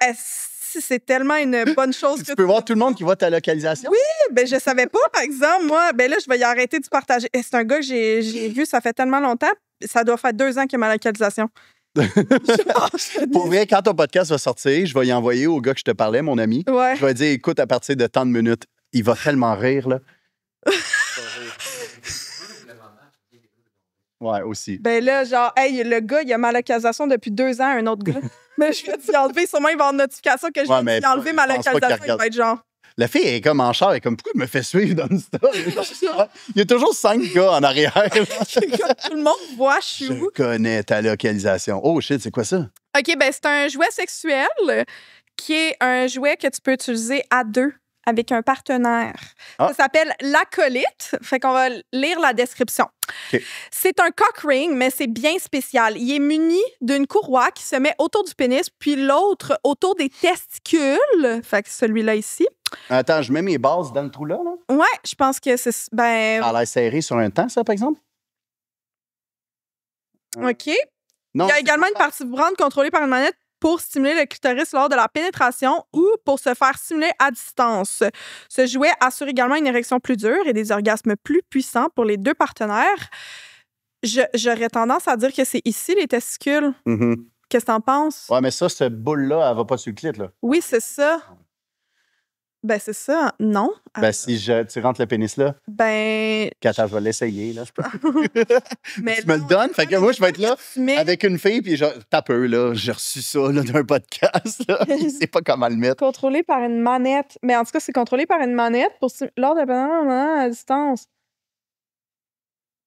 c'est tellement une bonne chose que tu peux voir tout le monde qui voit ta localisation? Oui, ben je savais pas, par exemple, moi, ben là, je vais y arrêter de partager. C'est un gars que j'ai vu, ça fait tellement longtemps, ça doit faire 2 ans qu'il a ma localisation. Pour vrai, quand ton podcast va sortir, je vais y envoyer au gars que je te parlais, mon ami. Ouais. Je vais dire, écoute, à partir de tant de minutes, Il va tellement rire, là. Ouais, aussi. Ben là, genre, hey, le gars, il a ma localisation depuis 2 ans, un autre gars. Mais je vais t'y enlever. Sûrement, il va avoir une notification que je vais t'y enlever ma localisation. Il va être genre. La fille est comme en char, elle est comme, pourquoi il me fait suivre dans stop? Il y a toujours 5 gars en arrière. Tout le monde voit, je suis où. Je connais ta localisation. Oh shit, c'est quoi ça? OK, ben c'est un jouet sexuel qui est un jouet que tu peux utiliser à 2 avec un partenaire. Ah. Ça s'appelle l'acolyte. Fait qu'on va lire la description. OK. C'est un cock ring, mais c'est bien spécial. Il est muni d'une courroie qui se met autour du pénis, puis l'autre autour des testicules. Fait que celui-là ici. Attends, je mets mes bases dans le trou là? Ouais, je pense que c'est... Ben, Ça a l'air serré sur un temps, ça, par exemple? OK. Non, Il y a également une partie vibrante contrôlée par une manette pour stimuler le clitoris lors de la pénétration ou pour se faire stimuler à distance. Ce jouet assure également une érection plus dure et des orgasmes plus puissants pour les 2 partenaires. J'aurais tendance à dire que c'est ici, les testicules. Mhm. Qu'est-ce que t'en penses? Ouais, mais ça, cette boule-là, elle va pas sur le clit, là. Oui, c'est ça. Ben, c'est ça. Non. Ben, si tu rentres le pénis là, Ben... attends, je vais l'essayer, là. mais Tu me le donnes? Fait que moi, je vais être là mais... avec une fille, puis t'as peu, là. J'ai reçu ça, là, d'un podcast, là. Il sait pas comment le mettre. Contrôlé par une manette. Mais en tout cas, c'est contrôlé par une manette lors de à distance.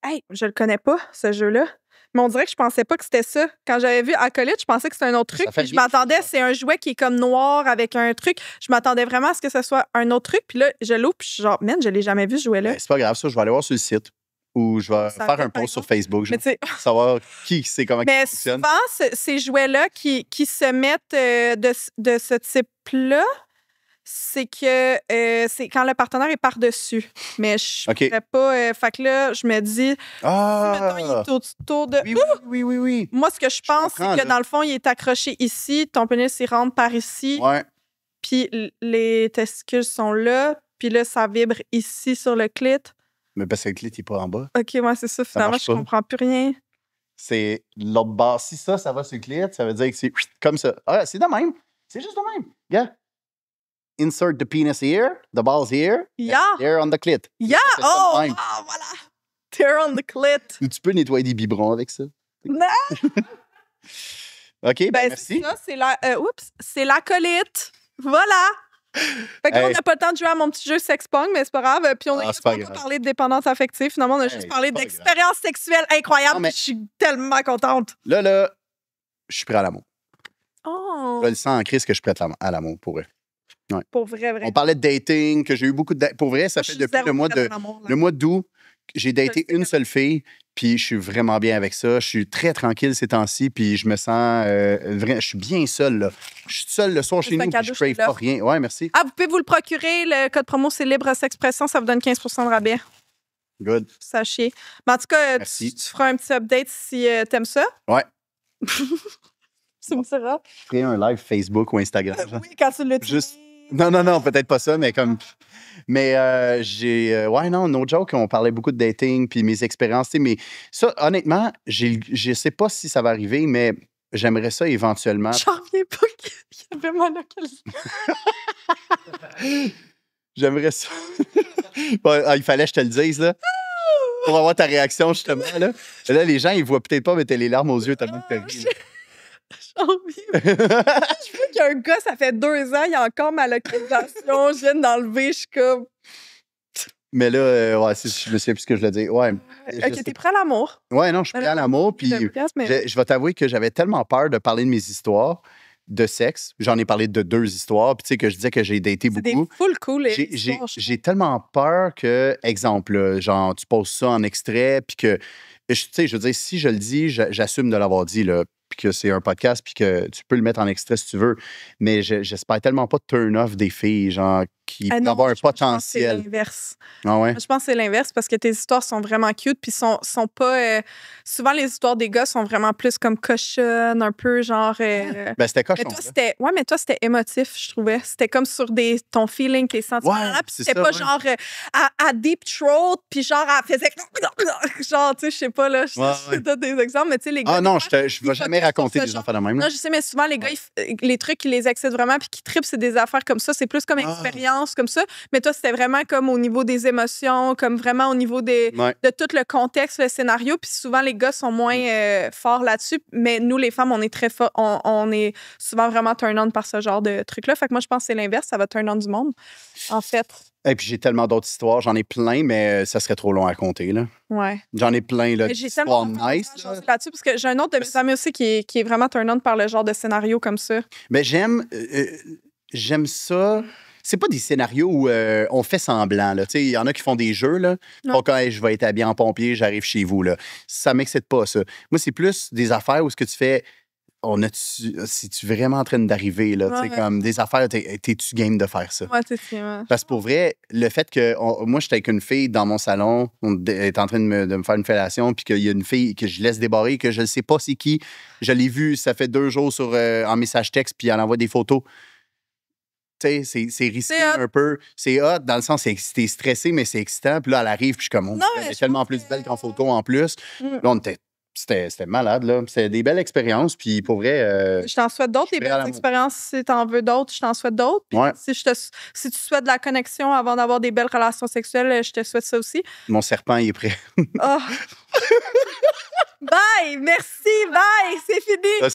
Hey, je le connais pas, ce jeu-là. Mais on dirait que je pensais pas que c'était ça. Quand j'avais vu Acolyte, je pensais que c'était un autre truc. Puis je m'attendais, c'est un jouet qui est comme noir avec un truc. Je m'attendais vraiment à ce que ce soit un autre truc. Puis là, je l'ouvre, puis je suis genre, man, je l'ai jamais vu ce jouet-là. Ben, c'est pas grave, ça. Je vais aller voir sur le site ou je vais faire un post sur Facebook. Mais tu sais, pour savoir qui sait comment ça fonctionne. Souvent, ces jouets-là qui se mettent de ce type-là, c'est que c'est quand le partenaire est par-dessus. Mais je ne pourrais pas... fait que là, je me dis... Ah! Si, mettons, il est autour de... Oui. Moi, ce que je pense, c'est que dans le fond, il est accroché ici, ton pénis, il rentre par ici. Ouais. Puis les testicules sont là. Puis là, ça vibre ici sur le clit. Mais parce que le clit n'est pas en bas. OK, moi, c'est ça. Finalement, je comprends plus rien. C'est l'autre bas. Si ça va sur le clit, ça veut dire que c'est comme ça. Ah, c'est de même. C'est juste de même. Yeah. Insert the penis here, the balls here, yeah. Here on the clit. Yeah! Oh, voilà! There on the clit. Tu peux nettoyer des biberons avec ça. Non! OK, ben merci. C'est l'acolyte. Voilà! Fait qu'on n'a pas le temps de jouer à mon petit jeu Sexpong, mais c'est pas grave. Puis on a pas parlé de dépendance affective. Finalement, on a juste parlé d'expérience sexuelle incroyable. Je suis tellement contente. Là, je suis prêt à l'amour. Oh! Je le sens en crise que je suis prêt à l'amour, pour vrai. Ouais. Pour vrai. On parlait de dating, que j'ai eu beaucoup de... Pour vrai, ça fait depuis le mois d'août, j'ai daté une seule fille, puis je suis vraiment bien avec ça. Je suis très tranquille ces temps-ci, puis je me sens... je suis bien seul, là. Je suis seul le soir chez nous, puis je crave pas rien. Ouais, merci. Ah, vous pouvez vous le procurer. Le code promo, c'est Libre Sexpression. Ça vous donne 15 % de rabais. Good. Sachez. Mais en tout cas, tu feras un petit update si t'aimes ça. Ouais. Tu me diras. Je ferai un live Facebook ou Instagram. Oui, quand tu le dis. Non, peut-être pas ça, mais comme... Mais j'ai... ouais, non, no joke, on parlait beaucoup de dating, puis mes expériences, mais ça, honnêtement, je sais pas si ça va arriver, mais j'aimerais ça éventuellement. J'en reviens pas qu'il y avait ma localisation. J'aimerais ça. Il fallait que je te le dise, là. Pour avoir ta réaction, justement, là. Là, les gens, ils voient peut-être pas, mais t'as les larmes aux yeux tellement que t'as ri. J'ai envie. Je vois qu'il y a un gars, ça fait 2 ans, il a encore ma localisation. Je viens d'enlever, je suis comme. Mais là, ouais, je me souviens plus ce que je voulais dire. Ouais. OK, t'es prêt à l'amour? Ouais, non, je suis prêt à l'amour. Puis je vais t'avouer que j'avais tellement peur de parler de mes histoires de sexe. J'en ai parlé de 2 histoires. Puis tu sais que je disais que j'ai daté beaucoup. C'est des full cool. J'ai tellement peur que, exemple, là, genre, tu poses ça en extrait, puis que, tu sais, je veux dire, si je le dis, j'assume de l'avoir dit, là, puis que c'est un podcast, puis que tu peux le mettre en extrait si tu veux. Mais j'espère tellement pas de turn-off des filles, genre, qui peuvent avoir un potentiel. Je pense que c'est l'inverse. Ah ouais? Je pense que c'est l'inverse parce que tes histoires sont vraiment cute, puis sont pas... souvent, les histoires des gars sont vraiment plus comme cochonnes, un peu genre... Ben, c'était cochon. Mais toi, c'était émotif, je trouvais. C'était comme sur ton feeling, tes sentiments. Ouais, puis c'était pas genre à deep throat, puis genre, elle faisait... genre, tu sais, je sais pas, là, je te donne des exemples, mais tu sais, les gars... Ah non, je vais jamais raconter des affaires de même. Non, je sais, mais souvent, les gars, les trucs qui les excitent vraiment puis qui trippent, c'est des affaires comme ça. C'est plus comme expérience intense comme ça. Mais toi, c'était vraiment comme au niveau des émotions, comme vraiment au niveau de tout le contexte, le scénario. Puis souvent, les gars sont moins forts là-dessus. Mais nous, les femmes, on est très forts. On est souvent vraiment turn-on par ce genre de truc-là. Fait que moi, je pense que c'est l'inverse. Ça va turn-on du monde, en fait. Et puis j'ai tellement d'autres histoires. J'en ai plein, mais ça serait trop long à compter, là. Ouais. J'en ai plein, là. J'ai tellement nice, là-dessus parce que j'ai un autre de mes amis aussi qui est vraiment turn-on par le genre de scénario comme ça. Mais j'aime ça. C'est pas des scénarios où on fait semblant, là. Tu sais, il y en a qui font des jeux, là. Donc, hey, je vais être habillé en pompier, j'arrive chez vous, là. Ça m'excite pas, ça. Moi, c'est plus des affaires où ce que tu fais... Si-tu vraiment en train d'arriver, là, tu sais, comme des affaires, t'es-tu game de faire ça? Ouais, c'est ça. Parce que pour vrai, le fait que moi, j'étais avec une fille dans mon salon, on est en train de me faire une fellation, puis qu'il y a une fille que je laisse débarrer, que je ne sais pas c'est qui. Je l'ai vue, ça fait 2 jours en message texte, puis elle envoie des photos. Tu sais, c'est risqué un peu. C'est hot, dans le sens, t'es stressé, mais c'est excitant. Puis là, elle arrive, puis je suis comme, elle est tellement plus belle qu'en photo en plus. Là, c'était malade, là. C'était des belles expériences, puis pour vrai... je t'en souhaite d'autres, des belles expériences. Si t'en veux d'autres, je t'en souhaite d'autres. Ouais. Si tu souhaites de la connexion avant d'avoir des belles relations sexuelles, je te souhaite ça aussi. Mon serpent, il est prêt. Oh. Bye! Merci! Bye! C'est fini!